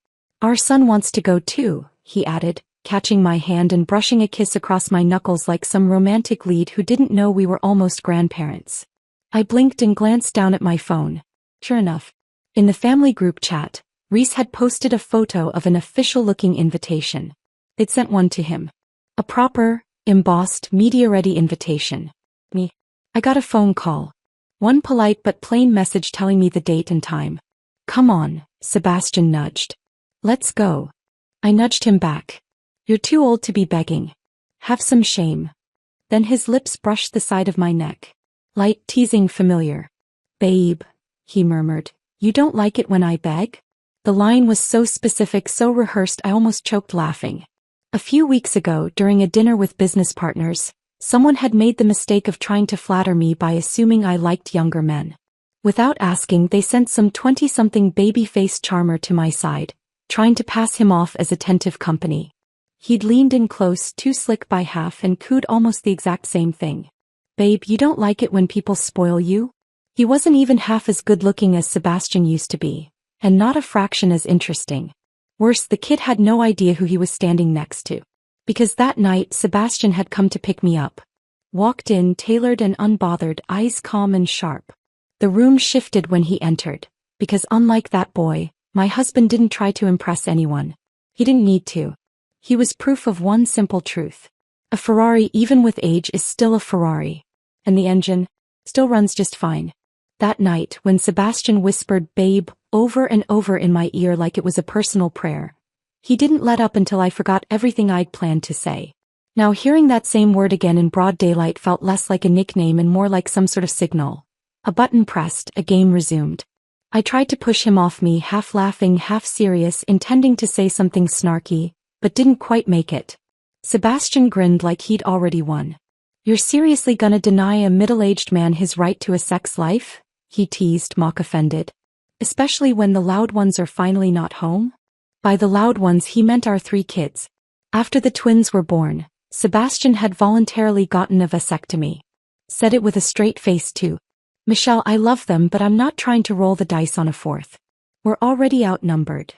Our son wants to go too, he added, catching my hand and brushing a kiss across my knuckles like some romantic lead who didn't know we were almost grandparents. I blinked and glanced down at my phone. Sure enough. In the family group chat, Reese had posted a photo of an official-looking invitation. They'd sent one to him. A proper, embossed, media-ready invitation. Me. I got a phone call. One polite but plain message telling me the date and time. Come on, Sebastian nudged. Let's go. I nudged him back. You're too old to be begging. Have some shame. Then his lips brushed the side of my neck. Light, teasing, familiar. Babe, he murmured. You don't like it when I beg? The line was so specific, so rehearsed, I almost choked laughing. A few weeks ago, during a dinner with business partners, someone had made the mistake of trying to flatter me by assuming I liked younger men. Without asking, they sent some 20-something baby-faced charmer to my side, trying to pass him off as attentive company. He'd leaned in close, too slick by half, and cooed almost the exact same thing. Babe, you don't like it when people spoil you? He wasn't even half as good-looking as Sebastian used to be, and not a fraction as interesting. Worse, the kid had no idea who he was standing next to. Because that night, Sebastian had come to pick me up. Walked in, tailored and unbothered, eyes calm and sharp. The room shifted when he entered, because unlike that boy, my husband didn't try to impress anyone. He didn't need to. He was proof of one simple truth. A Ferrari, even with age, is still a Ferrari. And the engine still runs just fine. That night, when Sebastian whispered "babe" over and over in my ear like it was a personal prayer, he didn't let up until I forgot everything I'd planned to say. Now hearing that same word again in broad daylight felt less like a nickname and more like some sort of signal. A button pressed, a game resumed. I tried to push him off me, half laughing, half serious, intending to say something snarky, but didn't quite make it. Sebastian grinned like he'd already won. You're seriously gonna deny a middle-aged man his right to a sex life? He teased, mock-offended. Especially when the loud ones are finally not home? By the loud ones he meant our 3 kids. After the twins were born, Sebastian had voluntarily gotten a vasectomy. Said it with a straight face too. Michelle, I love them, but I'm not trying to roll the dice on a 4th. We're already outnumbered.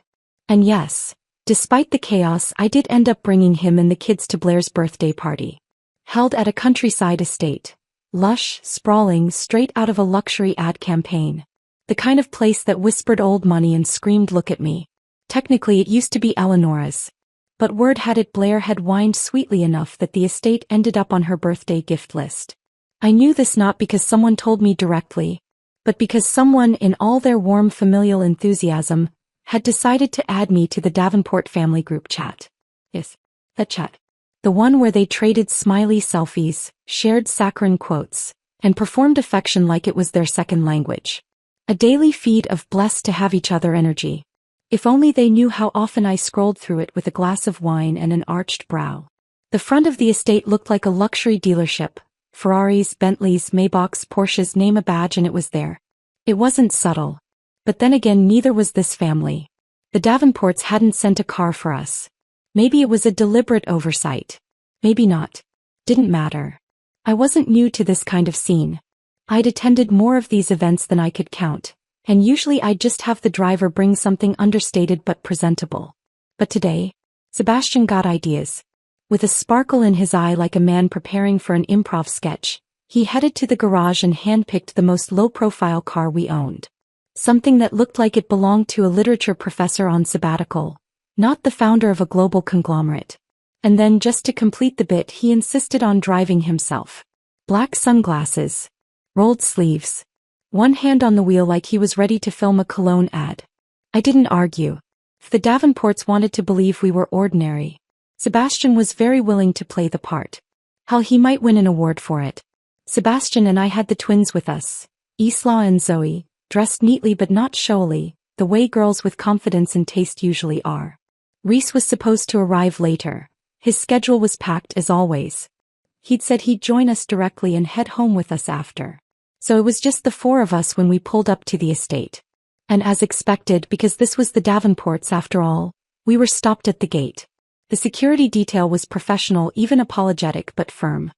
And yes, despite the chaos, I did end up bringing him and the kids to Blair's birthday party. Held at a countryside estate. Lush, sprawling, straight out of a luxury ad campaign. The kind of place that whispered old money and screamed look at me. Technically it used to be Eleanora's. But word had it Blair had whined sweetly enough that the estate ended up on her birthday gift list. I knew this not because someone told me directly, but because someone in all their warm familial enthusiasm had decided to add me to the Davenport family group chat. Yes, that chat. The one where they traded smiley selfies, shared saccharine quotes, and performed affection like it was their second language. A daily feed of blessed to have each other energy. If only they knew how often I scrolled through it with a glass of wine and an arched brow. The front of the estate looked like a luxury dealership. Ferraris, Bentleys, Maybachs, Porsches, name a badge and it was there. It wasn't subtle. But then again, neither was this family. The Davenports hadn't sent a car for us. Maybe it was a deliberate oversight. Maybe not. Didn't matter. I wasn't new to this kind of scene. I'd attended more of these events than I could count, and usually I'd just have the driver bring something understated but presentable. But today, Sebastian got ideas. With a sparkle in his eye like a man preparing for an improv sketch, He headed to the garage and handpicked the most low-profile car we owned. Something that looked like it belonged to a literature professor on sabbatical, not the founder of a global conglomerate. And then, just to complete the bit, he insisted on driving himself. Black sunglasses. Rolled sleeves. One hand on the wheel like he was ready to film a cologne ad. I didn't argue. If the Davenports wanted to believe we were ordinary, Sebastian was very willing to play the part. Hell, he might win an award for it. Sebastian and I had the twins with us, Isla and Zoe, dressed neatly but not showily, the way girls with confidence and taste usually are. Reese was supposed to arrive later. His schedule was packed as always. He'd said he'd join us directly and head home with us after. So it was just the four of us when we pulled up to the estate. And as expected, because this was the Davenports after all, we were stopped at the gate. The security detail was professional, even apologetic but firm.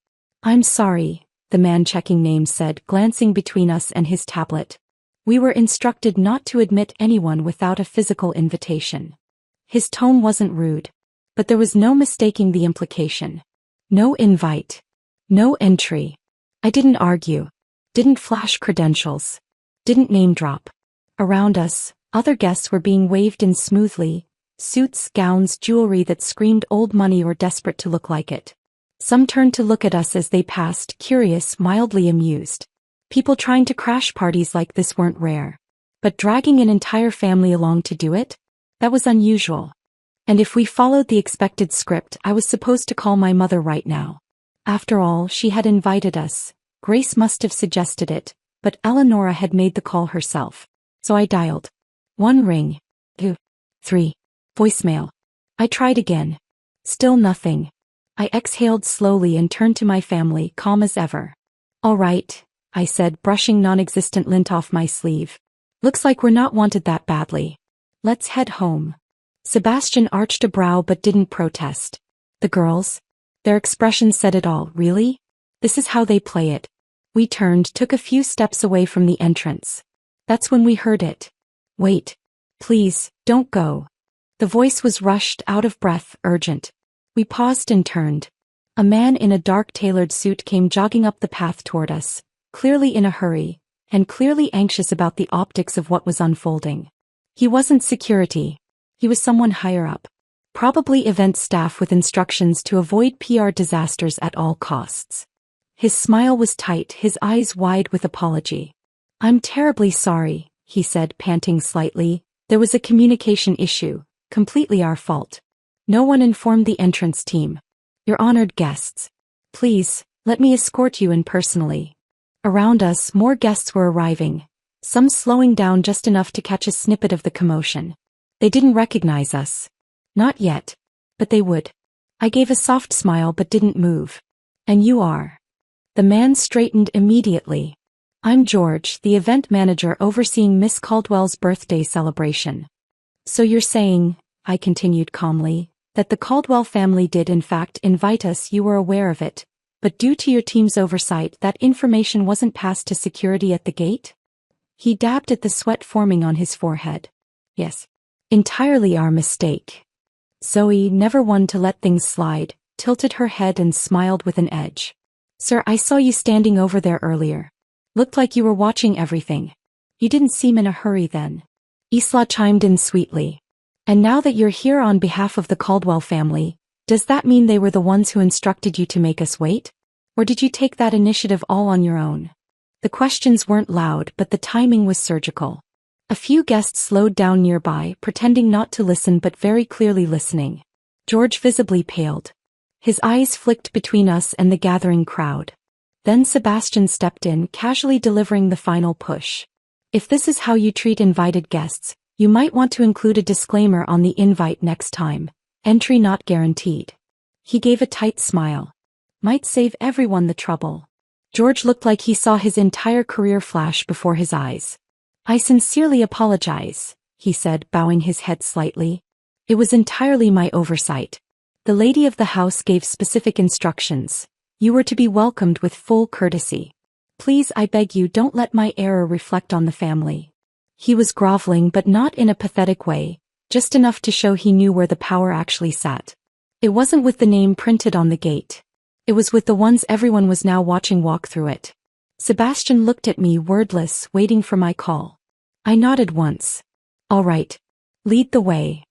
"I'm sorry," the man checking names said, glancing between us and his tablet. "We were instructed not to admit anyone without a physical invitation." His tone wasn't rude, but there was no mistaking the implication. No invite. No entry. I didn't argue. Didn't flash credentials. Didn't name drop. Around us, other guests were being waved in smoothly, suits, gowns, jewelry that screamed old money or desperate to look like it. Some turned to look at us as they passed, curious, mildly amused. People trying to crash parties like this weren't rare. But dragging an entire family along to do it? That was unusual. And if we followed the expected script, I was supposed to call my mother right now. After all, she had invited us. Grace must have suggested it, but Eleonora had made the call herself. So I dialed. 1 ring. 2. 3. Voicemail. I tried again. Still nothing. I exhaled slowly and turned to my family, calm as ever. "All right," I said, brushing non-existent lint off my sleeve. "Looks like we're not wanted that badly. Let's head home." Sebastian arched a brow but didn't protest. The girls? Their expressions said it all. Really? This is how they play it. We turned, took a few steps away from the entrance. That's when we heard it. "Wait. Please, don't go." The voice was rushed, out of breath, urgent. We paused and turned. A man in a dark tailored suit came jogging up the path toward us, clearly in a hurry, and clearly anxious about the optics of what was unfolding. He wasn't security. He was someone higher up. Probably event staff with instructions to avoid PR disasters at all costs. His smile was tight, his eyes wide with apology. "I'm terribly sorry," he said, panting slightly. "There was a communication issue, completely our fault. No one informed the entrance team. Your honored guests. Please, let me escort you in personally." Around us, more guests were arriving, some slowing down just enough to catch a snippet of the commotion. They didn't recognize us. Not yet. But they would. I gave a soft smile but didn't move. "And you are?" The man straightened immediately. "I'm George, the event manager overseeing Miss Caldwell's birthday celebration." "So you're saying," I continued calmly, "that the Caldwell family did in fact invite us. You were aware of it, but due to your team's oversight that information wasn't passed to security at the gate?" He dabbed at the sweat forming on his forehead. "Yes. Entirely our mistake." Zoe, never one to let things slide, tilted her head and smiled with an edge. "Sir, I saw you standing over there earlier. Looked like you were watching everything. You didn't seem in a hurry then." Isla chimed in sweetly. "And now that you're here on behalf of the Caldwell family, does that mean they were the ones who instructed you to make us wait? Or did you take that initiative all on your own?" The questions weren't loud, but the timing was surgical. A few guests slowed down nearby, pretending not to listen but very clearly listening. George visibly paled. His eyes flicked between us and the gathering crowd. Then Sebastian stepped in, casually delivering the final push. "If this is how you treat invited guests, you might want to include a disclaimer on the invite next time. Entry not guaranteed." He gave a tight smile. "Might save everyone the trouble." George looked like he saw his entire career flash before his eyes. "I sincerely apologize," he said, bowing his head slightly. "It was entirely my oversight. The lady of the house gave specific instructions. You were to be welcomed with full courtesy. Please, I beg you, don't let my error reflect on the family." He was groveling, but not in a pathetic way, just enough to show he knew where the power actually sat. It wasn't with the name printed on the gate. It was with the ones everyone was now watching walk through it. Sebastian looked at me wordless, waiting for my call. I nodded once. All right. Lead the way.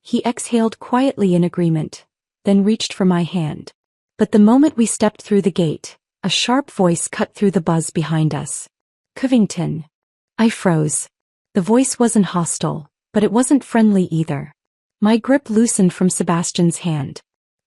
He exhaled quietly in agreement, then reached for my hand. But the moment we stepped through the gate, a sharp voice cut through the buzz behind us. Covington. I froze. The voice wasn't hostile, but it wasn't friendly either. My grip loosened from Sebastian's hand.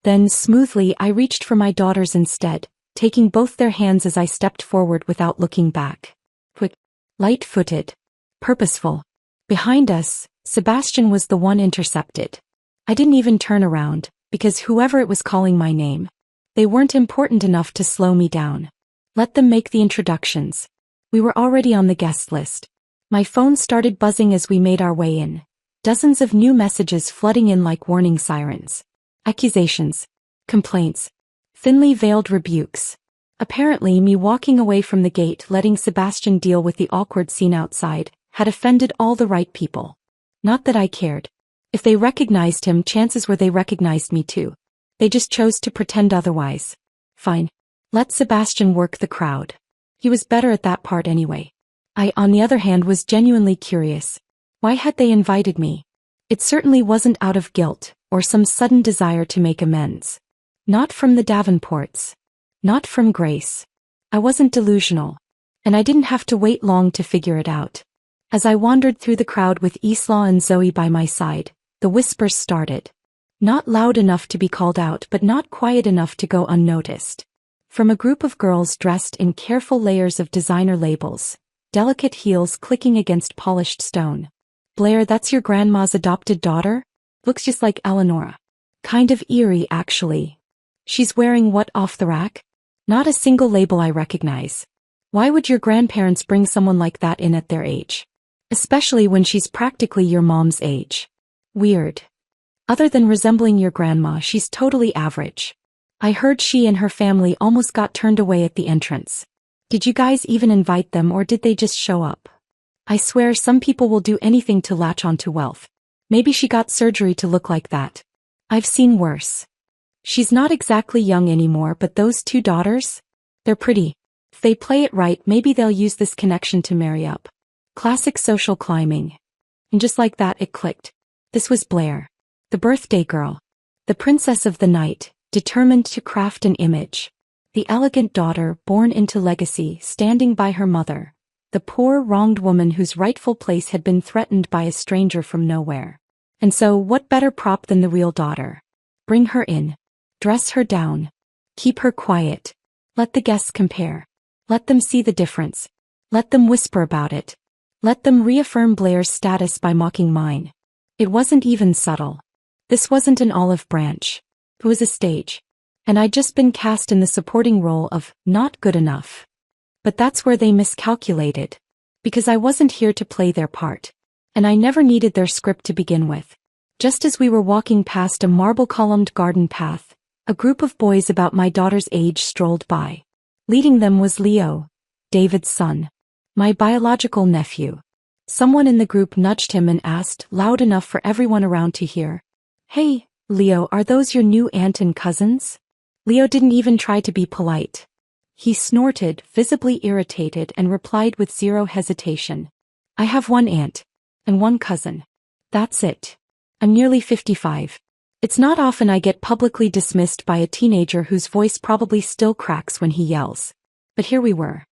Then, smoothly, I reached for my daughter's instead, taking both their hands as I stepped forward without looking back. Quick, light-footed, purposeful. Behind us, Sebastian was the one intercepted. I didn't even turn around, because whoever it was calling my name, they weren't important enough to slow me down. Let them make the introductions. We were already on the guest list. My phone started buzzing as we made our way in. Dozens of new messages flooding in like warning sirens. Accusations. Complaints. Thinly veiled rebukes. Apparently, me walking away from the gate, letting Sebastian deal with the awkward scene outside, had offended all the right people. Not that I cared. If they recognized him, chances were they recognized me too. They just chose to pretend otherwise. Fine. Let Sebastian work the crowd. He was better at that part anyway. I, on the other hand, was genuinely curious. Why had they invited me? It certainly wasn't out of guilt, or some sudden desire to make amends. Not from the Davenports. Not from Grace. I wasn't delusional. And I didn't have to wait long to figure it out. As I wandered through the crowd with Isla and Zoe by my side, the whispers started. Not loud enough to be called out, but not quiet enough to go unnoticed. From a group of girls dressed in careful layers of designer labels, delicate heels clicking against polished stone. Blair, that's your grandma's adopted daughter? Looks just like Eleonora. Kind of eerie, actually. She's wearing what off the rack? Not a single label I recognize. Why would your grandparents bring someone like that in at their age? Especially when she's practically your mom's age. Weird. Other than resembling your grandma, she's totally average. I heard she and her family almost got turned away at the entrance. Did you guys even invite them, or did they just show up? I swear some people will do anything to latch onto wealth. Maybe she got surgery to look like that. I've seen worse. She's not exactly young anymore, but those two daughters? They're pretty. If they play it right, maybe they'll use this connection to marry up. Classic social climbing. And just like that, it clicked. This was Blair. The birthday girl. The princess of the night, determined to craft an image. The elegant daughter, born into legacy, standing by her mother. The poor, wronged woman whose rightful place had been threatened by a stranger from nowhere. And so, what better prop than the real daughter? Bring her in. Dress her down. Keep her quiet. Let the guests compare. Let them see the difference. Let them whisper about it. Let them reaffirm Blair's status by mocking mine. It wasn't even subtle. This wasn't an olive branch. It was a stage. And I'd just been cast in the supporting role of not good enough. But that's where they miscalculated. Because I wasn't here to play their part. And I never needed their script to begin with. Just as we were walking past a marble-columned garden path, a group of boys about my daughter's age strolled by. Leading them was Leo, David's son. My biological nephew. Someone in the group nudged him and asked, loud enough for everyone around to hear. Hey, Leo, are those your new aunt and cousins? Leo didn't even try to be polite. He snorted, visibly irritated, and replied with zero hesitation. I have one aunt. And one cousin. That's it. I'm nearly 55. It's not often I get publicly dismissed by a teenager whose voice probably still cracks when he yells. But here we were.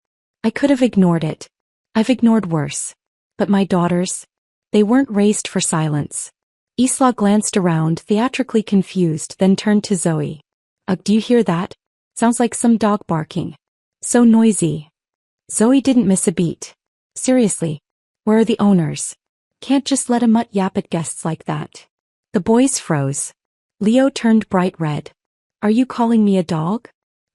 I could have ignored it. I've ignored worse. But my daughters? They weren't raised for silence. Isla glanced around, theatrically confused, then turned to Zoe. Do you hear that? Sounds like some dog barking. So noisy. Zoe didn't miss a beat. Seriously. Where are the owners? Can't just let a mutt yap at guests like that. The boys froze. Leo turned bright red. Are you calling me a dog?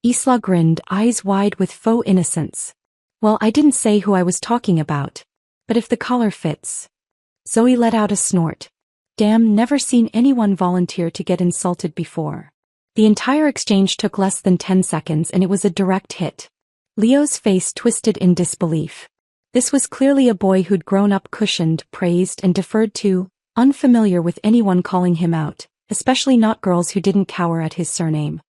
Isla grinned, eyes wide with faux innocence. Well, I didn't say who I was talking about. But if the collar fits. Zoe let out a snort. Damn, never seen anyone volunteer to get insulted before. The entire exchange took less than 10 seconds and it was a direct hit. Leo's face twisted in disbelief. This was clearly a boy who'd grown up cushioned, praised, and deferred to, unfamiliar with anyone calling him out, especially not girls who didn't cower at his surname.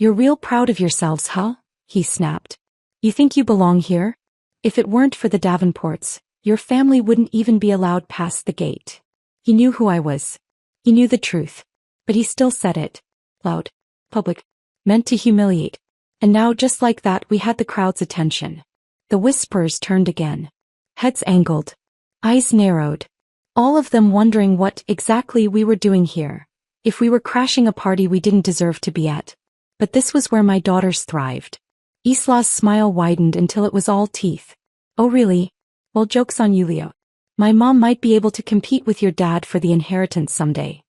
You're real proud of yourselves, huh? He snapped. You think you belong here? If it weren't for the Davenports, your family wouldn't even be allowed past the gate. He knew who I was. He knew the truth. But he still said it. Loud. Public. Meant to humiliate. And now just like that we had the crowd's attention. The whisperers turned again. Heads angled. Eyes narrowed. All of them wondering what exactly we were doing here. If we were crashing a party we didn't deserve to be at. But this was where my daughters thrived. Isla's smile widened until it was all teeth. Oh really? Well, joke's on you, Leo. My mom might be able to compete with your dad for the inheritance someday.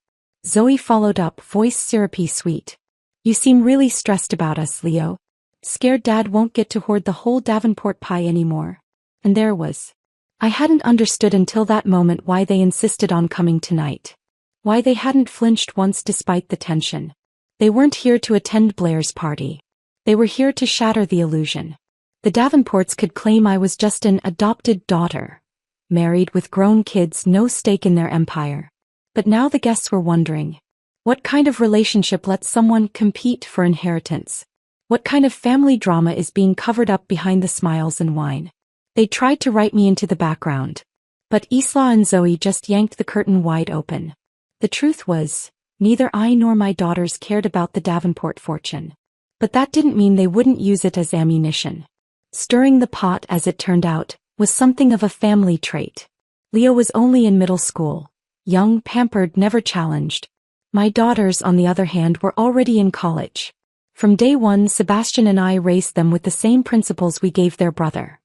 Zoe followed up, voice syrupy sweet. You seem really stressed about us, Leo. Scared dad won't get to hoard the whole Davenport pie anymore. And there was. I hadn't understood until that moment why they insisted on coming tonight. Why they hadn't flinched once despite the tension. They weren't here to attend Blair's party. They were here to shatter the illusion. The Davenports could claim I was just an adopted daughter. Married with grown kids, no stake in their empire. But now the guests were wondering. What kind of relationship lets someone compete for inheritance? What kind of family drama is being covered up behind the smiles and wine? They tried to write me into the background. But Isla and Zoe just yanked the curtain wide open. The truth was, neither I nor my daughters cared about the Davenport fortune. But that didn't mean they wouldn't use it as ammunition. Stirring the pot, as it turned out, was something of a family trait. Leo was only in middle school. Young, pampered, never challenged. My daughters, on the other hand, were already in college. From day one, Sebastian and I raised them with the same principles we gave their brother.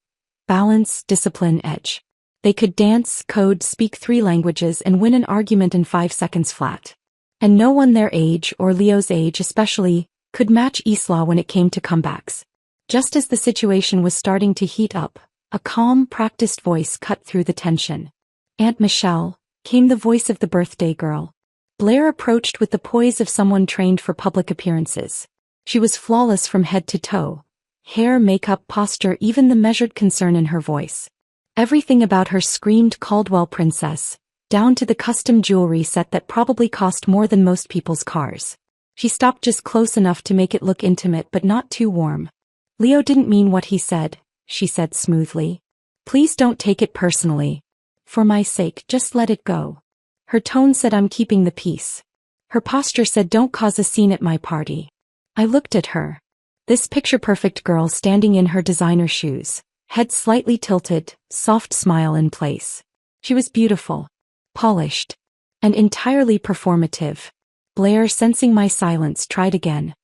Balance, discipline, edge. They could dance, code, speak 3 languages, and win an argument in 5 seconds flat. And no one their age, or Leo's age especially, could match Isla when it came to comebacks. Just as the situation was starting to heat up, a calm, practiced voice cut through the tension. Aunt Michelle, came the voice of the birthday girl. Blair approached with the poise of someone trained for public appearances. She was flawless from head to toe. Hair, makeup, posture, even the measured concern in her voice. Everything about her screamed Caldwell princess, down to the custom jewelry set that probably cost more than most people's cars. She stopped just close enough to make it look intimate but not too warm. Leo didn't mean what he said, she said smoothly. Please don't take it personally. For my sake, just let it go. Her tone said I'm keeping the peace. Her posture said don't cause a scene at my party. I looked at her. This picture-perfect girl standing in her designer shoes, head slightly tilted, soft smile in place. She was beautiful, polished, and entirely performative. Blair, sensing my silence, tried again.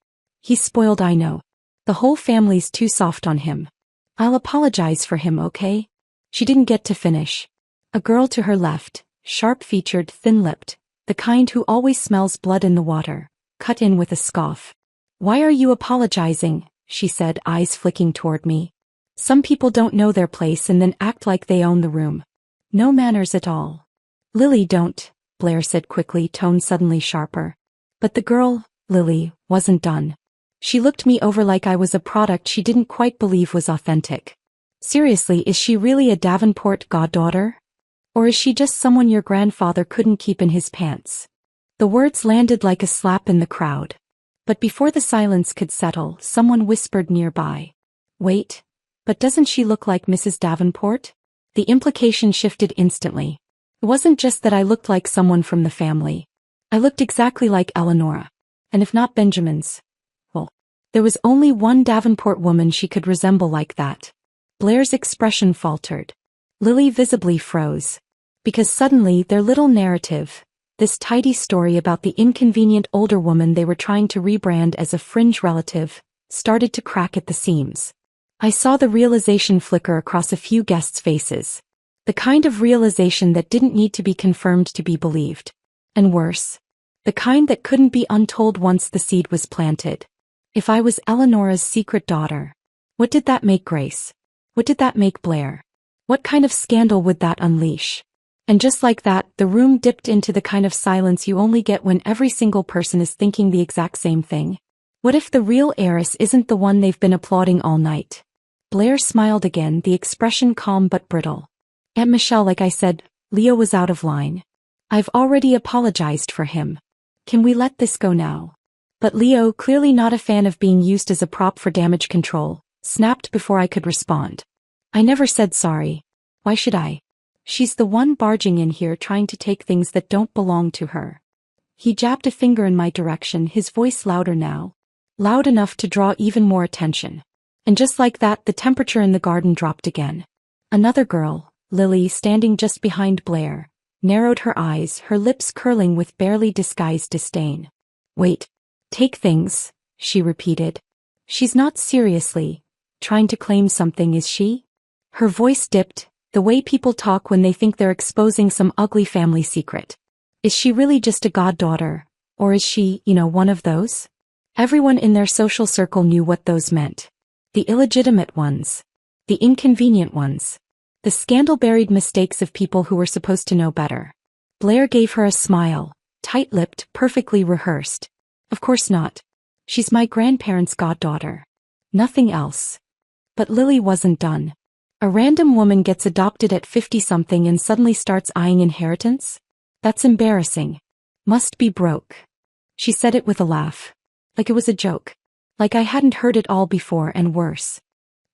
He's spoiled, I know. The whole family's too soft on him. I'll apologize for him, okay? She didn't get to finish. A girl to her left, sharp-featured, thin-lipped, the kind who always smells blood in the water, cut in with a scoff. Why are you apologizing? She said, eyes flicking toward me. Some people don't know their place and then act like they own the room. No manners at all. Lily, don't, Blair said quickly, tone suddenly sharper. But the girl, Lily, wasn't done. She looked me over like I was a product she didn't quite believe was authentic. Seriously, is she really a Davenport goddaughter? Or is she just someone your grandfather couldn't keep in his pants? The words landed like a slap in the crowd. But before the silence could settle, someone whispered nearby. Wait, but doesn't she look like Mrs. Davenport? The implication shifted instantly. It wasn't just that I looked like someone from the family. I looked exactly like Eleanora. And if not Benjamin's, well, there was only one Davenport woman she could resemble like that. Blair's expression faltered. Lily visibly froze. Because suddenly their little narrative, this tidy story about the inconvenient older woman they were trying to rebrand as a fringe relative, started to crack at the seams. I saw the realization flicker across a few guests' faces. The kind of realization that didn't need to be confirmed to be believed. And worse, the kind that couldn't be untold once the seed was planted. If I was Eleanora's secret daughter, what did that make Grace? What did that make Blair? What kind of scandal would that unleash? And just like that, the room dipped into the kind of silence you only get when every single person is thinking the exact same thing. What if the real heiress isn't the one they've been applauding all night? Blair smiled again, the expression calm but brittle. Aunt Michelle, like I said, Leo was out of line. I've already apologized for him. Can we let this go now? But Leo, clearly not a fan of being used as a prop for damage control, snapped before I could respond. I never said sorry. Why should I? She's the one barging in here trying to take things that don't belong to her. He jabbed a finger in my direction, his voice louder now. Loud enough to draw even more attention. And just like that, the temperature in the garden dropped again. Another girl, Lily, standing just behind Blair, narrowed her eyes, her lips curling with barely disguised disdain. Wait. Take things, she repeated. She's not seriously trying to claim something, is she? Her voice dipped, the way people talk when they think they're exposing some ugly family secret. Is she really just a goddaughter, or is she, one of those? Everyone in their social circle knew what those meant. The illegitimate ones. The inconvenient ones. The scandal-buried mistakes of people who were supposed to know better. Blair gave her a smile, tight-lipped, perfectly rehearsed. Of course not. She's my grandparents' goddaughter. Nothing else. But Lily wasn't done. A random woman gets adopted at 50-something and suddenly starts eyeing inheritance? That's embarrassing. Must be broke. She said it with a laugh. Like it was a joke. Like I hadn't heard it all before, and worse.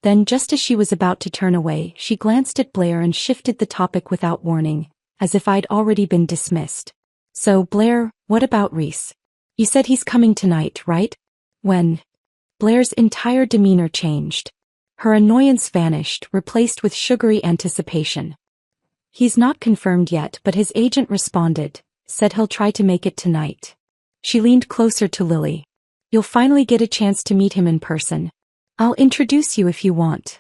Then, just as she was about to turn away, she glanced at Blair and shifted the topic without warning, as if I'd already been dismissed. So, Blair, what about Reese? You said he's coming tonight, right? When? Blair's entire demeanor changed. Her annoyance vanished, replaced with sugary anticipation. He's not confirmed yet, but his agent responded, said he'll try to make it tonight. She leaned closer to Lily. You'll finally get a chance to meet him in person. I'll introduce you if you want.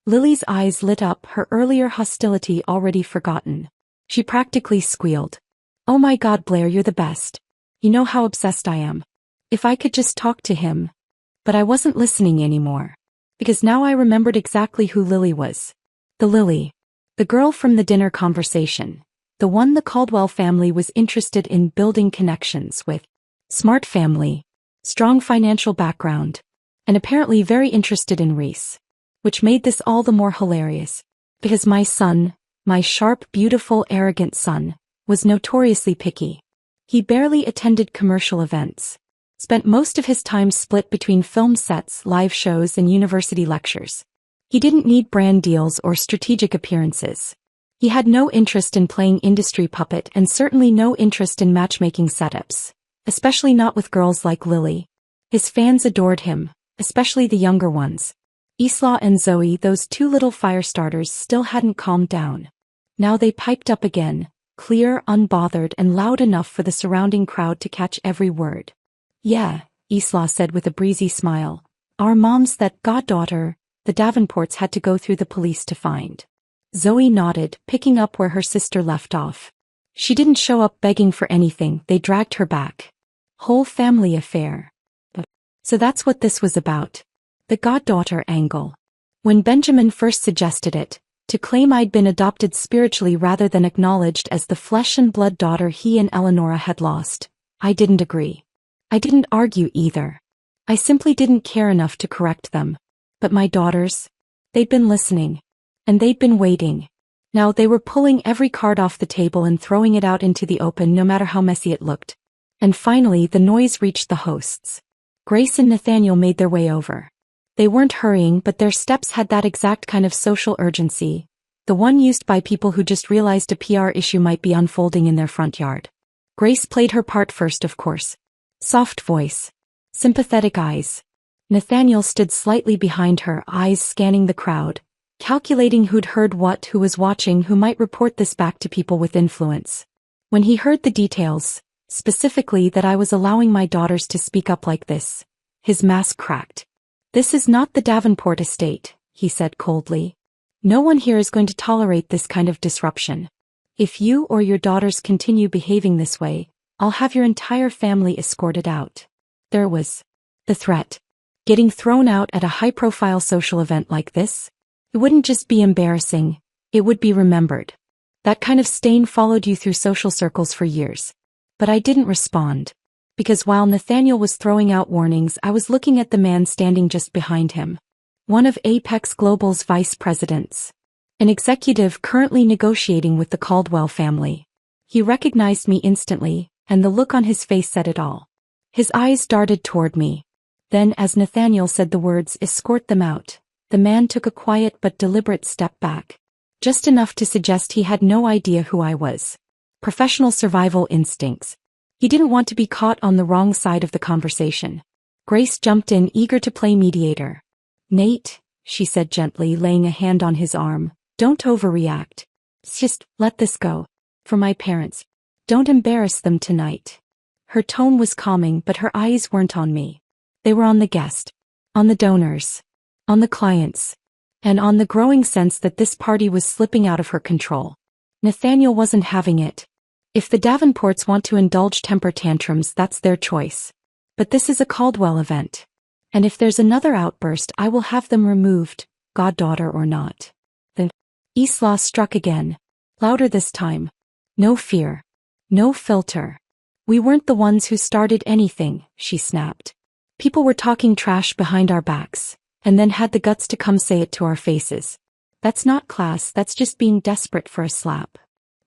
Lily's eyes lit up, her earlier hostility already forgotten. She practically squealed. Oh my God, Blair, you're the best. You know how obsessed I am. If I could just talk to him. But I wasn't listening anymore. Because now I remembered exactly who Lily was. The Lily. The girl from the dinner conversation. The one the Caldwell family was interested in building connections with. Smart family. Strong financial background. And apparently very interested in Reese. Which made this all the more hilarious. Because my son, my sharp, beautiful, arrogant son, was notoriously picky. He barely attended commercial events. Spent most of his time split between film sets, live shows, and university lectures. He didn't need brand deals or strategic appearances. He had no interest in playing industry puppet and certainly no interest in matchmaking setups. Especially not with girls like Lily. His fans adored him, especially the younger ones. Isla and Zoe, those two little fire starters, still hadn't calmed down. Now they piped up again, clear, unbothered, and loud enough for the surrounding crowd to catch every word. Yeah, Isla said with a breezy smile. Our mom's that goddaughter, the Davenports had to go through the police to find. Zoe nodded, picking up where her sister left off. She didn't show up begging for anything, they dragged her back. Whole family affair. So that's what this was about. The goddaughter angle. When Benjamin first suggested it, to claim I'd been adopted spiritually rather than acknowledged as the flesh and blood daughter he and Eleonora had lost, I didn't agree. I didn't argue either. I simply didn't care enough to correct them. But my daughters? They'd been listening. And they'd been waiting. Now they were pulling every card off the table and throwing it out into the open no matter how messy it looked. And finally the noise reached the hosts. Grace and Nathaniel made their way over. They weren't hurrying, but their steps had that exact kind of social urgency, the one used by people who just realized a PR issue might be unfolding in their front yard. Grace played her part first, of course. Soft voice. Sympathetic eyes. Nathaniel stood slightly behind her, eyes scanning the crowd, calculating who'd heard what, who was watching, who might report this back to people with influence. When he heard the details, specifically that I was allowing my daughters to speak up like this, his mask cracked. This is not the Davenport estate, he said coldly. No one here is going to tolerate this kind of disruption. If you or your daughters continue behaving this way, I'll have your entire family escorted out. There was the threat. Getting thrown out at a high-profile social event like this? It wouldn't just be embarrassing, it would be remembered. That kind of stain followed you through social circles for years. But I didn't respond. Because while Nathaniel was throwing out warnings, I was looking at the man standing just behind him. One of Apex Global's vice presidents. An executive currently negotiating with the Caldwell family. He recognized me instantly, and the look on his face said it all. His eyes darted toward me. Then, as Nathaniel said the words, "Escort them out," the man took a quiet but deliberate step back. Just enough to suggest he had no idea who I was. Professional survival instincts. He didn't want to be caught on the wrong side of the conversation. Grace jumped in, eager to play mediator. "Nate," she said gently, laying a hand on his arm, "don't overreact. Just let this go. For my parents. Don't embarrass them tonight." Her tone was calming, but her eyes weren't on me. They were on the guest, on the donors, on the clients, and on the growing sense that this party was slipping out of her control. Nathaniel wasn't having it. If the Davenports want to indulge temper tantrums, that's their choice. But this is a Caldwell event. And if there's another outburst, I will have them removed, goddaughter or not. The Isla struck again, louder this time. No fear. No filter. "We weren't the ones who started anything," she snapped. "People were talking trash behind our backs, and then had the guts to come say it to our faces. That's not class, that's just being desperate for a slap."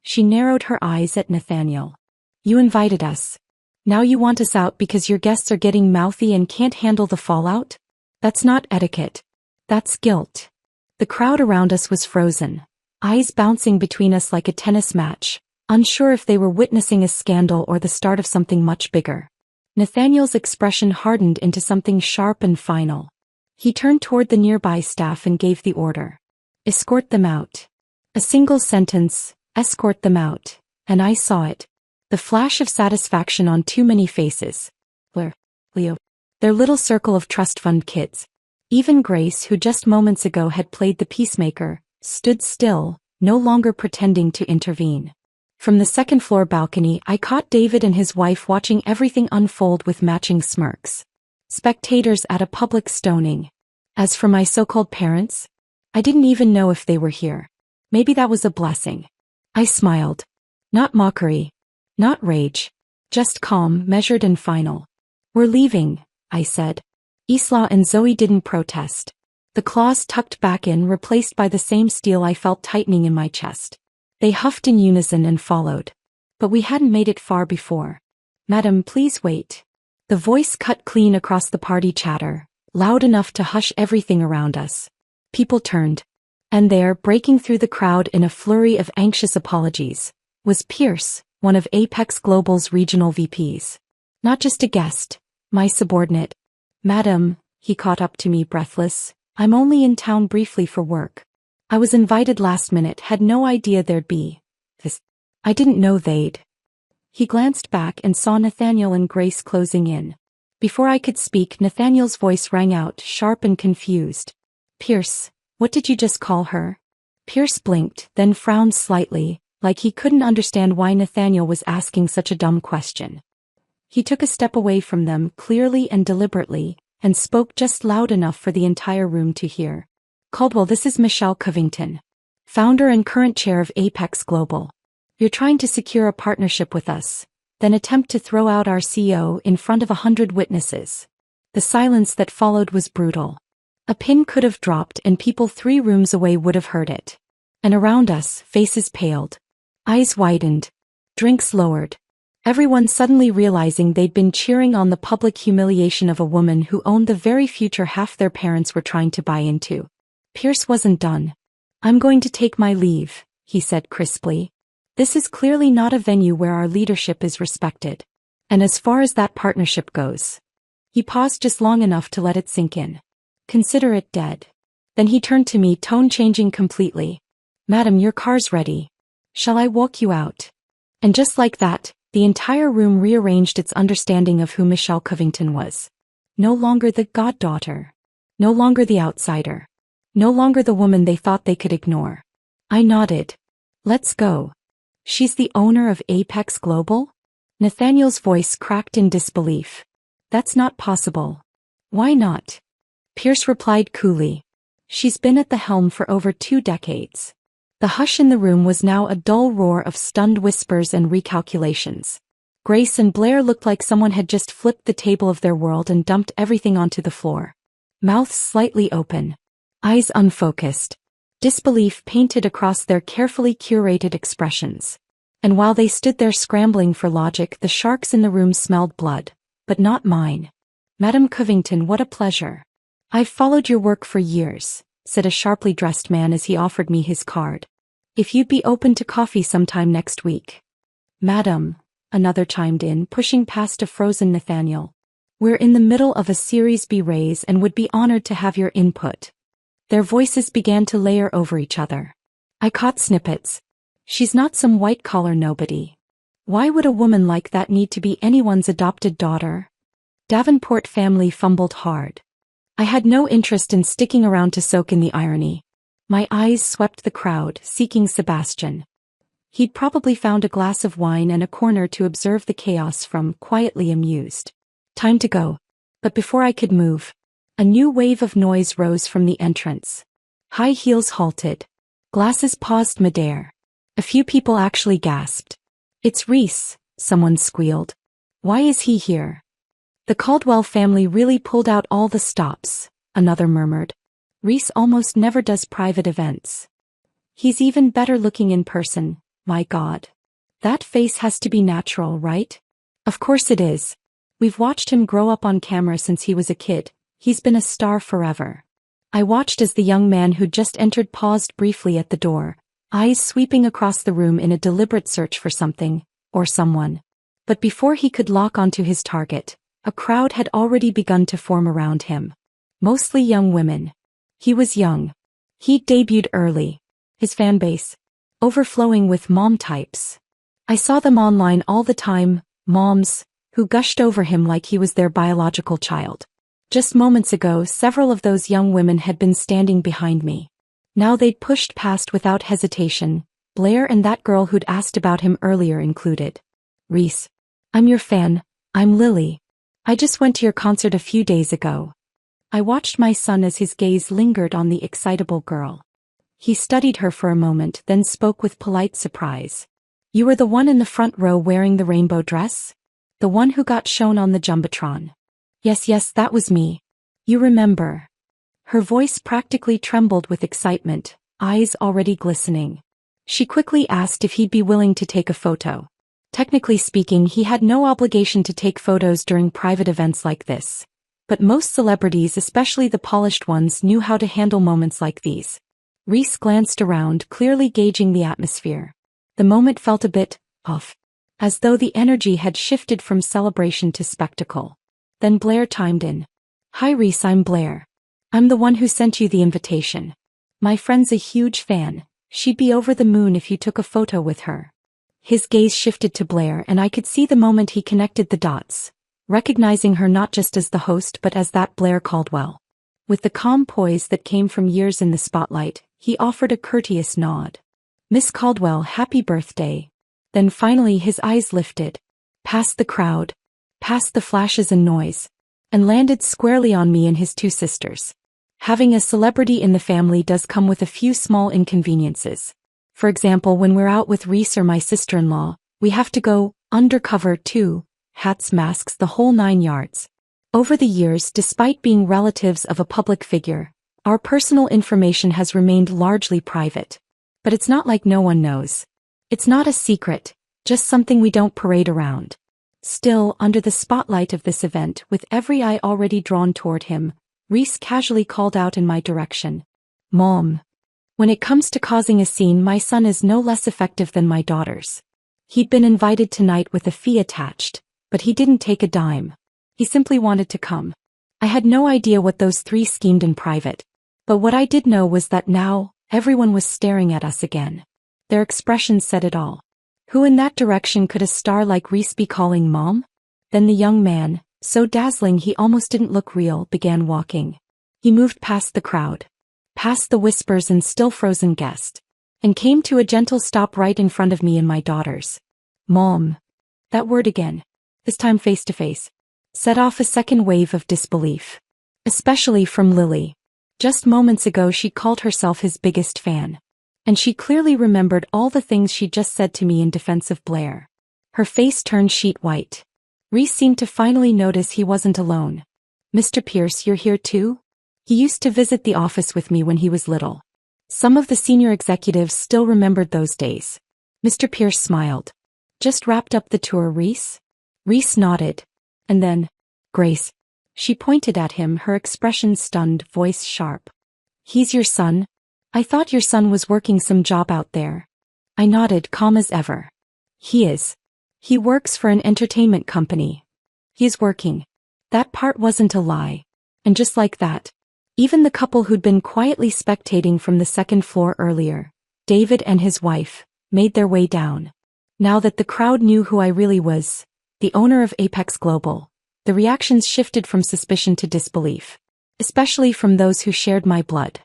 She narrowed her eyes at Nathaniel. "You invited us. Now you want us out because your guests are getting mouthy and can't handle the fallout? That's not etiquette. That's guilt." The crowd around us was frozen, eyes bouncing between us like a tennis match, unsure if they were witnessing a scandal or the start of something much bigger. Nathaniel's expression hardened into something sharp and final. He turned toward the nearby staff and gave the order. "Escort them out." A single sentence, "escort them out," and I saw it. The flash of satisfaction on too many faces. Leo. Their little circle of trust fund kids. Even Grace, who just moments ago had played the peacemaker, stood still, no longer pretending to intervene. From the second-floor balcony, I caught David and his wife watching everything unfold with matching smirks. Spectators at a public stoning. As for my so-called parents, I didn't even know if they were here. Maybe that was a blessing. I smiled. Not mockery. Not rage. Just calm, measured and final. "We're leaving," I said. Isla and Zoe didn't protest. The claws tucked back in, replaced by the same steel I felt tightening in my chest. They huffed in unison and followed. But we hadn't made it far before. "Madam, please wait." The voice cut clean across the party chatter, loud enough to hush everything around us. People turned. And there, breaking through the crowd in a flurry of anxious apologies, was Pierce, one of Apex Global's regional VPs. Not just a guest, my subordinate. "Madam," he caught up to me breathless, "I'm only in town briefly for work. I was invited last minute, had no idea there'd be this. I didn't know they'd." He glanced back and saw Nathaniel and Grace closing in. Before I could speak, Nathaniel's voice rang out, sharp and confused. "Pierce, what did you just call her?" Pierce blinked, then frowned slightly, like he couldn't understand why Nathaniel was asking such a dumb question. He took a step away from them, clearly and deliberately, and spoke just loud enough for the entire room to hear. "Caldwell, this is Michelle Covington, founder and current chair of Apex Global. You're trying to secure a partnership with us, then attempt to throw out our CEO in front of 100 witnesses." The silence that followed was brutal. A pin could have dropped and people 3 rooms away would have heard it. And around us, faces paled. Eyes widened. Drinks lowered. Everyone suddenly realizing they'd been cheering on the public humiliation of a woman who owned the very future half their parents were trying to buy into. Pierce wasn't done. "I'm going to take my leave," he said crisply. "This is clearly not a venue where our leadership is respected. And as far as that partnership goes..." He paused just long enough to let it sink in. "Consider it dead." Then he turned to me, tone changing completely. "Madam, your car's ready. Shall I walk you out?" And just like that, the entire room rearranged its understanding of who Michelle Covington was. No longer the goddaughter. No longer the outsider. No longer the woman they thought they could ignore. I nodded. "Let's go." "She's the owner of Apex Global?" Nathaniel's voice cracked in disbelief. "That's not possible." "Why not?" Pierce replied coolly. "She's been at the helm for over 2 decades. The hush in the room was now a dull roar of stunned whispers and recalculations. Grace and Blair looked like someone had just flipped the table of their world and dumped everything onto the floor. Mouths slightly open. Eyes unfocused. Disbelief painted across their carefully curated expressions. And while they stood there scrambling for logic, the sharks in the room smelled blood. but not mine. Madam Covington, what a pleasure. I've followed your work for years, said a sharply dressed man as he offered me his card. If you'd be open to coffee sometime next week. Madam, another chimed in, pushing past a frozen Nathaniel. We're in the middle of a Series B raise and would be honored to have your input. Their voices began to layer over each other. I caught snippets. She's not some white-collar nobody. Why would a woman like that need to be anyone's adopted daughter? Davenport family fumbled hard. I had no interest in sticking around to soak in the irony. My eyes swept the crowd, seeking Sebastian. He'd probably found a glass of wine and a corner to observe the chaos from, quietly amused. Time to go. But before I could move, a new wave of noise rose from the entrance. High heels halted. Glasses paused midair. A few people actually gasped. It's Reese, someone squealed. Why is he here? The Caldwell family really pulled out all the stops, another murmured. Reese almost never does private events. He's even better looking in person, my God. That face has to be natural, right? Of course it is. We've watched him grow up on camera since he was a kid. He's been a star forever. I watched as the young man who'd just entered paused briefly at the door, eyes sweeping across the room in a deliberate search for something, or someone. But before he could lock onto his target, a crowd had already begun to form around him. Mostly young women. He was young. He'd debuted early. His fan base, overflowing with mom types. I saw them online all the time, moms, who gushed over him like he was their biological child. Just moments ago, several of those young women had been standing behind me. Now they'd pushed past without hesitation, Blair and that girl who'd asked about him earlier included. Reese. I'm your fan, I'm Lily. I just went to your concert a few days ago. I watched my son as his gaze lingered on the excitable girl. He studied her for a moment, then spoke with polite surprise. You were the one in the front row wearing the rainbow dress? The one who got shown on the Jumbotron. Yes, that was me. You remember. Her voice practically trembled with excitement, eyes already glistening. She quickly asked if he'd be willing to take a photo. Technically speaking, he had no obligation to take photos during private events like this. But most celebrities, especially the polished ones, knew how to handle moments like these. Reese glanced around, clearly gauging the atmosphere. The moment felt a bit off, as though the energy had shifted from celebration to spectacle. Then Blair chimed in. Hi Reese, I'm Blair. I'm the one who sent you the invitation. My friend's a huge fan. She'd be over the moon if you took a photo with her. His gaze shifted to Blair and I could see the moment he connected the dots, recognizing her not just as the host but as that Blair Caldwell. With the calm poise that came from years in the spotlight, he offered a courteous nod. Miss Caldwell, happy birthday. Then finally his eyes lifted, past the crowd, past the flashes and noise, and landed squarely on me and his two sisters. Having a celebrity in the family does come with a few small inconveniences. For example, when we're out with Reese or my sister-in-law, we have to go undercover too, hats, masks, the whole 9 yards. Over the years, despite being relatives of a public figure, our personal information has remained largely private. But it's not like no one knows. It's not a secret, just something we don't parade around. Still, under the spotlight of this event, with every eye already drawn toward him, Reese casually called out in my direction. Mom. When it comes to causing a scene, my son is no less effective than my daughters. He'd been invited tonight with a fee attached, but he didn't take a dime. He simply wanted to come. I had no idea what those three schemed in private. But what I did know was that now, everyone was staring at us again. Their expressions said it all. Who in that direction could a star like Reese be calling Mom? Then the young man, so dazzling he almost didn't look real, began walking. He moved past the crowd, past the whispers and still frozen guest, and came to a gentle stop right in front of me and my daughters. Mom. That word again, this time face to face, set off a second wave of disbelief. Especially from Lily. Just moments ago she called herself his biggest fan. And she clearly remembered all the things she'd just said to me in defense of Blair. Her face turned sheet white. Reese seemed to finally notice he wasn't alone. Mr. Pierce, you're here too? He used to visit the office with me when he was little. Some of the senior executives still remembered those days. Mr. Pierce smiled. Just wrapped up the tour, Reese? Reese nodded. And then, Grace. She pointed at him, her expression stunned, voice sharp. He's your son? I thought your son was working some job out there. I nodded, calm as ever. He is. He works for an entertainment company. He's working. That part wasn't a lie. And just like that, even the couple who'd been quietly spectating from the second floor earlier, David and his wife, made their way down. Now that the crowd knew who I really was, the owner of Apex Global, the reactions shifted from suspicion to disbelief, especially from those who shared my blood.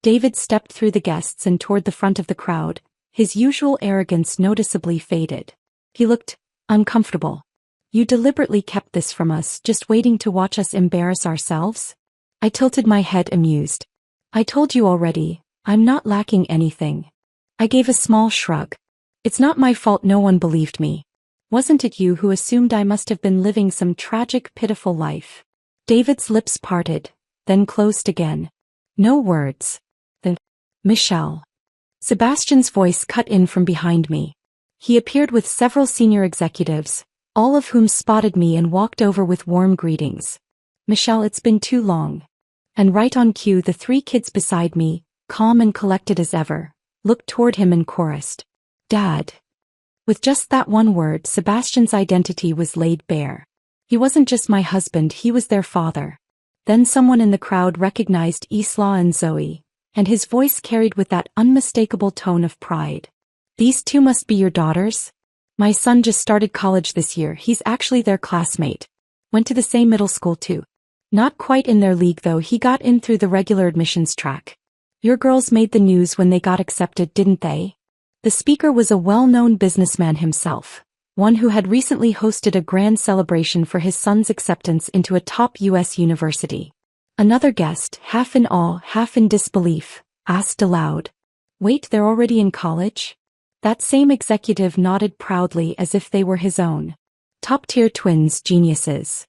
David stepped through the guests and toward the front of the crowd, his usual arrogance noticeably faded. He looked uncomfortable. You deliberately kept this from us, just waiting to watch us embarrass ourselves? I tilted my head, amused. I told you already, I'm not lacking anything. I gave a small shrug. It's not my fault no one believed me. Wasn't it you who assumed I must have been living some tragic, pitiful life? David's lips parted, then closed again. No words. Then, Michelle. Sebastian's voice cut in from behind me. He appeared with several senior executives, all of whom spotted me and walked over with warm greetings. Michelle, it's been too long. And right on cue, the three kids beside me, calm and collected as ever, looked toward him and chorused, Dad. With just that one word, Sebastian's identity was laid bare. He wasn't just my husband, he was their father. Then someone in the crowd recognized Isla and Zoe, and his voice carried with that unmistakable tone of pride. These two must be your daughters? My son just started college this year, he's actually their classmate. Went to the same middle school too. Not quite in their league though, he got in through the regular admissions track. Your girls made the news when they got accepted, didn't they? The speaker was a well-known businessman himself, one who had recently hosted a grand celebration for his son's acceptance into a top U.S. university. Another guest, half in awe, half in disbelief, asked aloud, Wait, they're already in college? That same executive nodded proudly as if they were his own. Top-tier twins, geniuses.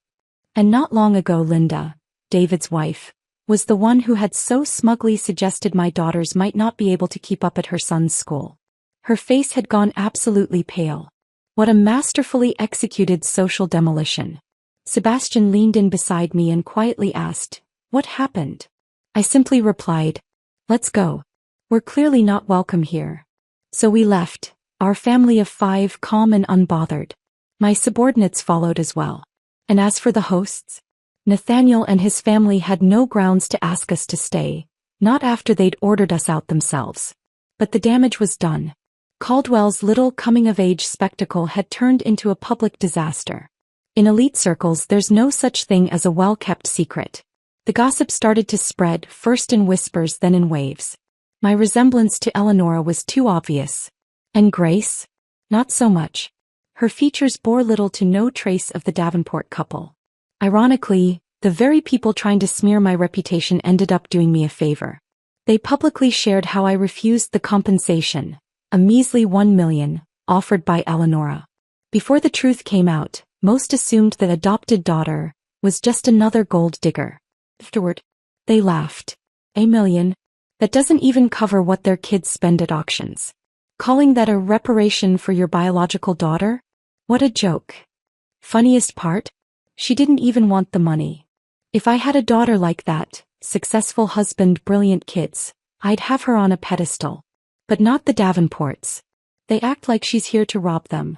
And not long ago Linda, David's wife, was the one who had so smugly suggested my daughters might not be able to keep up at her son's school. Her face had gone absolutely pale. What a masterfully executed social demolition. Sebastian leaned in beside me and quietly asked, What happened? I simply replied, Let's go. We're clearly not welcome here. So we left, our family of 5 calm and unbothered. My subordinates followed as well. And as for the hosts, Nathaniel and his family had no grounds to ask us to stay, not after they'd ordered us out themselves. But the damage was done. Caldwell's little coming-of-age spectacle had turned into a public disaster. In elite circles there's no such thing as a well-kept secret. The gossip started to spread, first in whispers then in waves. My resemblance to Eleanora was too obvious. And Grace? Not so much. Her features bore little to no trace of the Davenport couple. Ironically, the very people trying to smear my reputation ended up doing me a favor. They publicly shared how I refused the compensation, a measly $1 million, offered by Eleanora. Before the truth came out, most assumed that adopted daughter was just another gold digger. Afterward, they laughed. $1 million? That doesn't even cover what their kids spend at auctions. Calling that a reparation for your biological daughter? What a joke. Funniest part? She didn't even want the money. If I had a daughter like that, successful husband, brilliant kids, I'd have her on a pedestal. But not the Davenports. They act like she's here to rob them.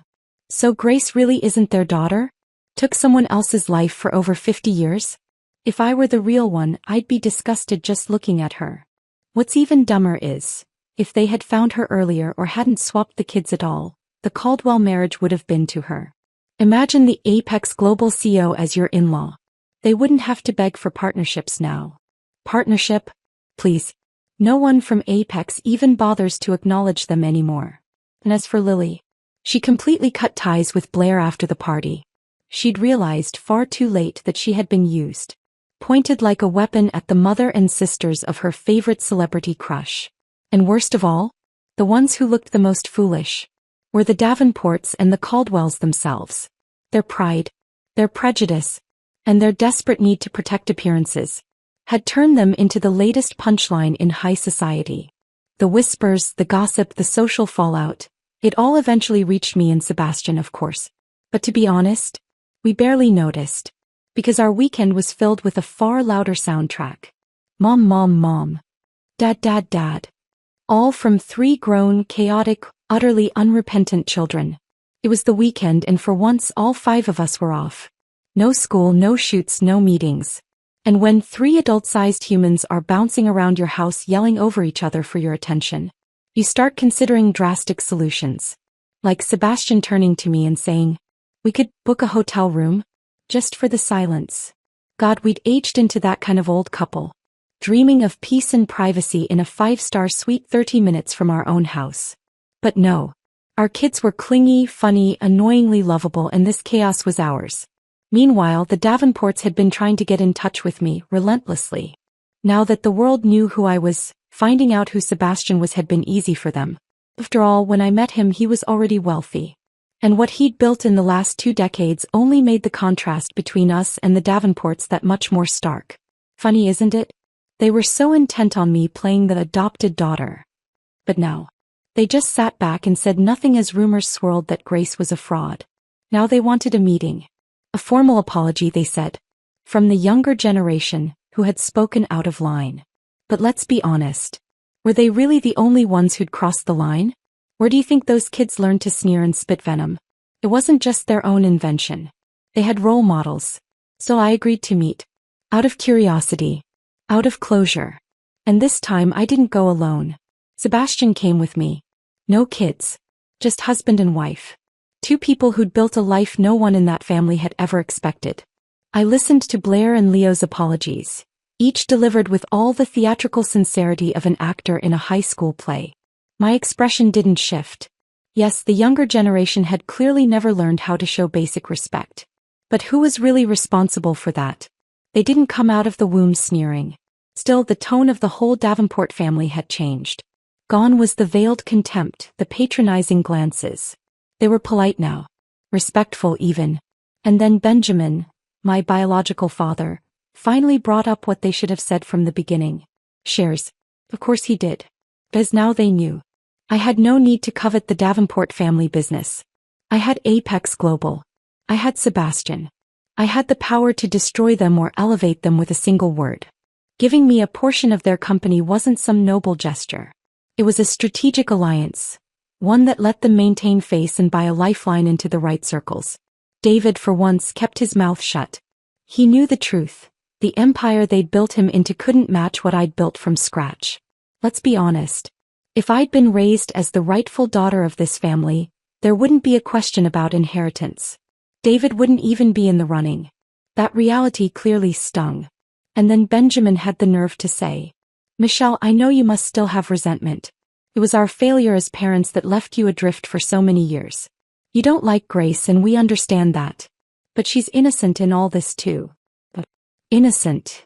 So Grace really isn't their daughter? Took someone else's life for over 50 years? If I were the real one, I'd be disgusted just looking at her. What's even dumber is, if they had found her earlier or hadn't swapped the kids at all, the Caldwell marriage would have been to her. Imagine the Apex Global CEO as your in-law. They wouldn't have to beg for partnerships now. Partnership? Please. No one from Apex even bothers to acknowledge them anymore. And as for Lily, she completely cut ties with Blair after the party. She'd realized far too late that she had been used. Pointed like a weapon at the mother and sisters of her favorite celebrity crush. And worst of all, the ones who looked the most foolish were the Davenports and the Caldwells themselves. Their pride, their prejudice, and their desperate need to protect appearances had turned them into the latest punchline in high society. The whispers, the gossip, the social fallout, it all eventually reached me and Sebastian, of course. But to be honest, we barely noticed. because our weekend was filled with a far louder soundtrack. Mom, mom, mom. Dad, dad, dad. All from 3 grown, chaotic, utterly unrepentant children. It was the weekend and for once all 5 of us were off. No school, no shoots, no meetings. And when 3 adult-sized humans are bouncing around your house yelling over each other for your attention, you start considering drastic solutions. Like Sebastian turning to me and saying, "We could book a hotel room, just for the silence." God, we'd aged into that kind of old couple, dreaming of peace and privacy in a 5-star suite 30 minutes from our own house. But no. Our kids were clingy, funny, annoyingly lovable, and this chaos was ours. Meanwhile, the Davenports had been trying to get in touch with me, relentlessly. Now that the world knew who I was, finding out who Sebastian was had been easy for them. After all, when I met him he was already wealthy. And what he'd built in the last 2 decades only made the contrast between us and the Davenports that much more stark. Funny, isn't it? They were so intent on me playing the adopted daughter. But now, they just sat back and said nothing as rumors swirled that Grace was a fraud. Now they wanted a meeting. A formal apology, they said. From the younger generation, who had spoken out of line. But let's be honest. Were they really the only ones who'd crossed the line? Where do you think those kids learned to sneer and spit venom? It wasn't just their own invention. They had role models. So I agreed to meet. Out of curiosity. Out of closure. And this time I didn't go alone. Sebastian came with me. No kids. Just husband and wife. 2 people who'd built a life no one in that family had ever expected. I listened to Blair and Leo's apologies, each delivered with all the theatrical sincerity of an actor in a high school play. My expression didn't shift. Yes, the younger generation had clearly never learned how to show basic respect. But who was really responsible for that? They didn't come out of the womb sneering. Still, the tone of the whole Davenport family had changed. Gone was the veiled contempt, the patronizing glances. They were polite now. Respectful even. And then Benjamin, my biological father, finally brought up what they should have said from the beginning. Shares. Of course he did. Because now they knew. I had no need to covet the Davenport family business. I had Apex Global. I had Sebastian. I had the power to destroy them or elevate them with a single word. Giving me a portion of their company wasn't some noble gesture. It was a strategic alliance, one that let them maintain face and buy a lifeline into the right circles. David, for once, kept his mouth shut. He knew the truth. The empire they'd built him into couldn't match what I'd built from scratch. Let's be honest. If I'd been raised as the rightful daughter of this family, there wouldn't be a question about inheritance. David wouldn't even be in the running. That reality clearly stung. And then Benjamin had the nerve to say, "Michelle, I know you must still have resentment. It was our failure as parents that left you adrift for so many years. You don't like Grace and we understand that. But she's innocent in all this too." Innocent.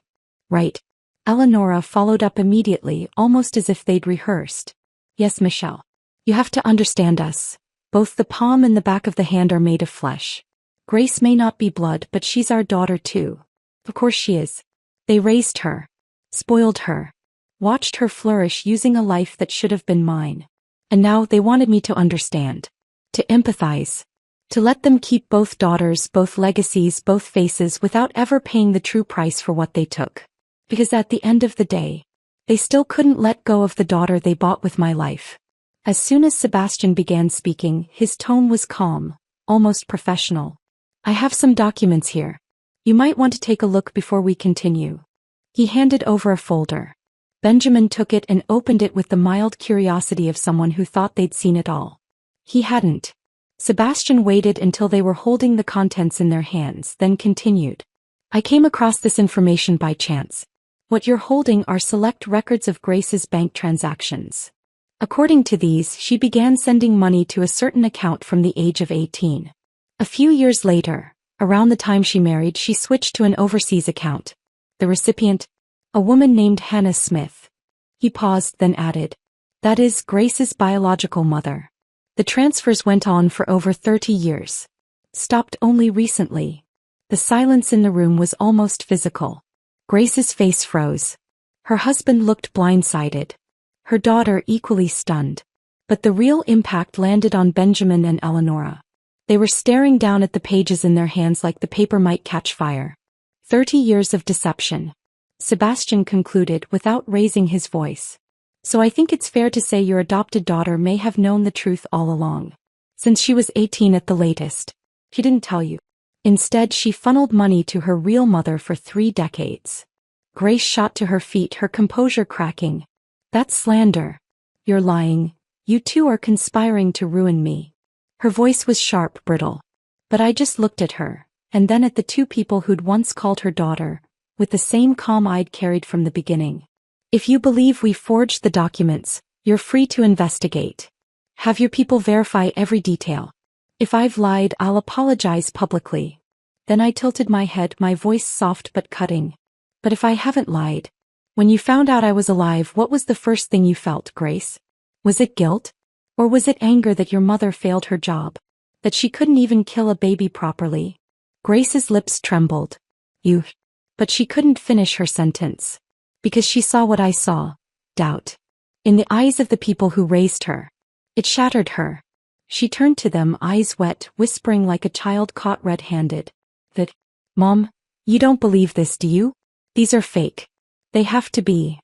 Right. Eleonora followed up immediately, almost as if they'd rehearsed. "Yes, Michelle. You have to understand us. Both the palm and the back of the hand are made of flesh. Grace may not be blood, but she's our daughter too. Of course she is. They raised her. Spoiled her. Watched her flourish using a life that should have been mine. And now they wanted me to understand. To empathize. To let them keep both daughters, both legacies, both faces without ever paying the true price for what they took. Because at the end of the day, they still couldn't let go of the daughter they bought with my life." As soon as Sebastian began speaking, his tone was calm, almost professional. "I have some documents here. You might want to take a look before we continue." He handed over a folder. Benjamin took it and opened it with the mild curiosity of someone who thought they'd seen it all. He hadn't. Sebastian waited until they were holding the contents in their hands, then continued. "I came across this information by chance. What you're holding are select records of Grace's bank transactions. According to these, she began sending money to a certain account from the age of 18. A few years later, around the time she married, she switched to an overseas account. The recipient? A woman named Hannah Smith." He paused, then added, "That is Grace's biological mother. The transfers went on for over 30 years. Stopped only recently." The silence in the room was almost physical. Grace's face froze. Her husband looked blindsided. Her daughter equally stunned. But the real impact landed on Benjamin and Eleonora. They were staring down at the pages in their hands like the paper might catch fire. 30 years of deception. Sebastian concluded without raising his voice. So I think it's fair to say your adopted daughter may have known the truth all along. Since she was 18 at the latest. She didn't tell you. Instead, she funneled money to her real mother for 3 decades. Grace shot to her feet, her composure cracking. That's slander. You're lying. You two are conspiring to ruin me. Her voice was sharp, brittle. But I just looked at her, and then at the 2 people who'd once called her daughter, with the same calm I'd carried from the beginning. If you believe we forged the documents, you're free to investigate. Have your people verify every detail. If I've lied, I'll apologize publicly. Then I tilted my head, my voice soft but cutting. But if I haven't lied, when you found out I was alive, what was the first thing you felt, Grace? Was it guilt? Or was it anger that your mother failed her job? That she couldn't even kill a baby properly? Grace's lips trembled. You. But she couldn't finish her sentence. Because she saw what I saw. Doubt. In the eyes of the people who raised her. It shattered her. She turned to them, eyes wet, whispering like a child caught red-handed. That, Mom, you don't believe this, do you? These are fake. They have to be.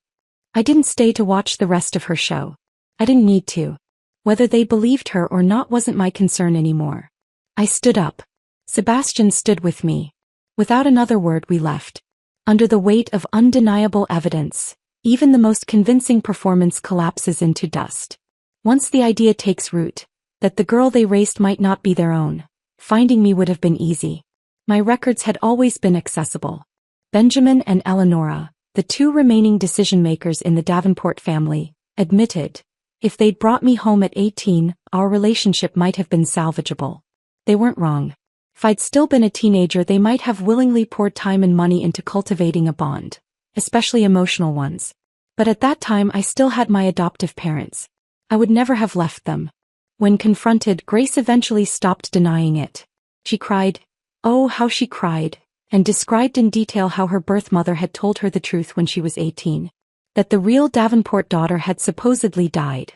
I didn't stay to watch the rest of her show. I didn't need to. Whether they believed her or not wasn't my concern anymore. I stood up. Sebastian stood with me. Without another word, we left. Under the weight of undeniable evidence, even the most convincing performance collapses into dust. Once the idea takes root, that the girl they raised might not be their own, finding me would have been easy. My records had always been accessible. Benjamin and Eleonora, the 2 remaining decision-makers in the Davenport family, admitted, if they'd brought me home at 18, our relationship might have been salvageable. They weren't wrong. If I'd still been a teenager, they might have willingly poured time and money into cultivating a bond, especially emotional ones. But at that time I still had my adoptive parents. I would never have left them. When confronted, Grace eventually stopped denying it. She cried. Oh, how she cried, and described in detail how her birth mother had told her the truth when she was 18. That the real Davenport daughter had supposedly died.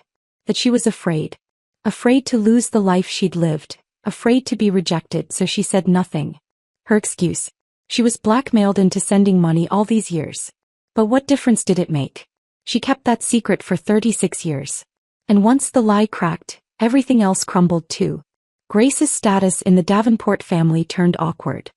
That she was afraid. Afraid to lose the life she'd lived, afraid to be rejected, so she said nothing. Her excuse. She was blackmailed into sending money all these years. But what difference did it make? She kept that secret for 36 years. And once the lie cracked, everything else crumbled too. Grace's status in the Davenport family turned awkward.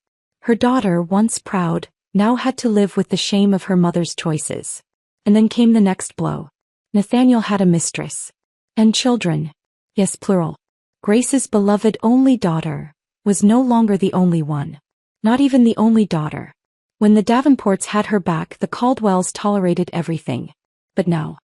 Her daughter, once proud, now had to live with the shame of her mother's choices. And then came the next blow. Nathaniel had a mistress. And children. Yes, plural. Grace's beloved only daughter was no longer the only one. Not even the only daughter. When the Davenports had her back, the Caldwells tolerated everything. But now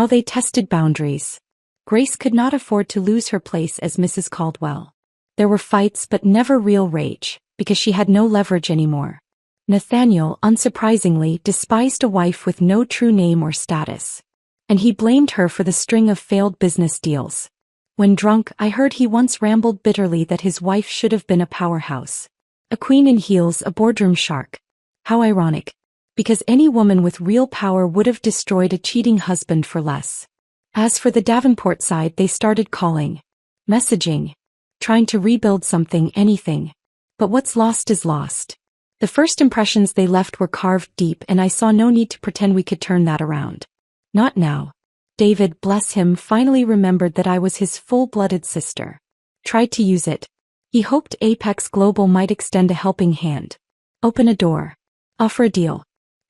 they tested boundaries. Grace could not afford to lose her place as Mrs. Caldwell. There were fights but never real rage, because she had no leverage anymore. Nathaniel, unsurprisingly, despised a wife with no true name or status. And he blamed her for the string of failed business deals. When drunk, I heard he once rambled bitterly that his wife should have been a powerhouse. A queen in heels, a boardroom shark. How ironic. Because any woman with real power would have destroyed a cheating husband for less. As for the Davenport side, they started calling. Messaging. Trying to rebuild something, anything. But what's lost is lost. The first impressions they left were carved deep, and I saw no need to pretend we could turn that around. Not now. David, bless him, finally remembered that I was his full-blooded sister. Tried to use it. He hoped Apex Global might extend a helping hand. Open a door. Offer a deal.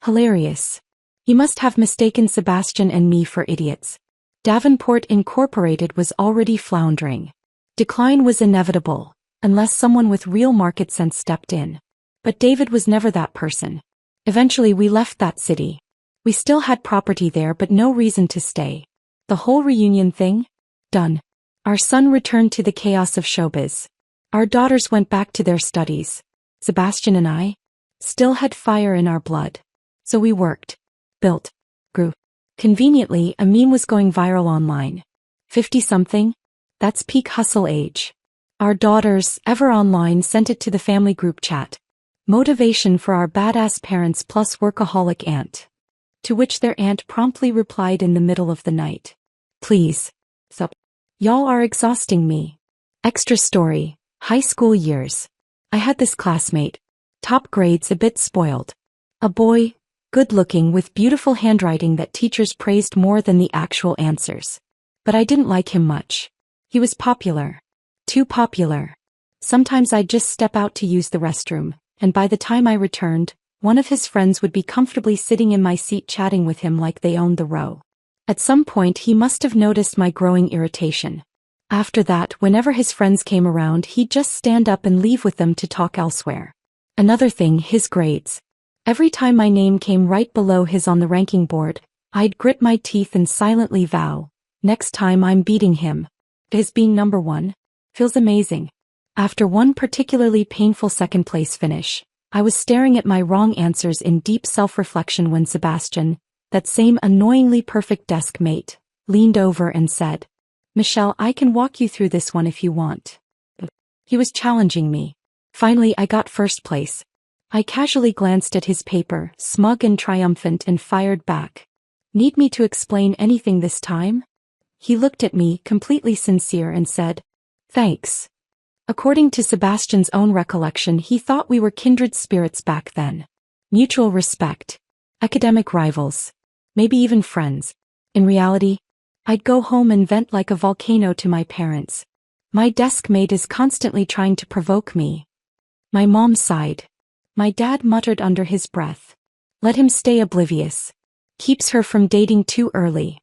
Hilarious. He must have mistaken Sebastian and me for idiots. Davenport Incorporated was already floundering. Decline was inevitable, unless someone with real market sense stepped in. But David was never that person. Eventually we left that city. We still had property there but no reason to stay. The whole reunion thing? Done. Our son returned to the chaos of showbiz. Our daughters went back to their studies. Sebastian and I still had fire in our blood. So we worked, built, grew. Conveniently, a meme was going viral online. 50-something? That's peak hustle age. Our daughters, ever online, sent it to the family group chat. Motivation for our badass parents plus workaholic aunt. To which their aunt promptly replied in the middle of the night. Please. Sup. Y'all are exhausting me. Extra story. High school years. I had this classmate. Top grades a bit spoiled. A boy, good-looking with beautiful handwriting that teachers praised more than the actual answers. But I didn't like him much. He was popular. Too popular. Sometimes I'd just step out to use the restroom, and by the time I returned, one of his friends would be comfortably sitting in my seat chatting with him like they owned the row. At some point he must have noticed my growing irritation. After that, whenever his friends came around, he'd just stand up and leave with them to talk elsewhere. Another thing, his grades. Every time my name came right below his on the ranking board, I'd grit my teeth and silently vow, next time I'm beating him. His being number one feels amazing. After one particularly painful second-place finish, I was staring at my wrong answers in deep self-reflection when Sebastian, that same annoyingly perfect desk mate, leaned over and said, "Michelle, I can walk you through this one if you want." He was challenging me. Finally, I got first place. I casually glanced at his paper, smug and triumphant, and fired back. "Need me to explain anything this time?" He looked at me, completely sincere, and said, "Thanks." According to Sebastian's own recollection, he thought we were kindred spirits back then. Mutual respect. Academic rivals. Maybe even friends. In reality, I'd go home and vent like a volcano to my parents. My desk mate is constantly trying to provoke me. My mom sighed. My dad muttered under his breath, "Let him stay oblivious. Keeps her from dating too early."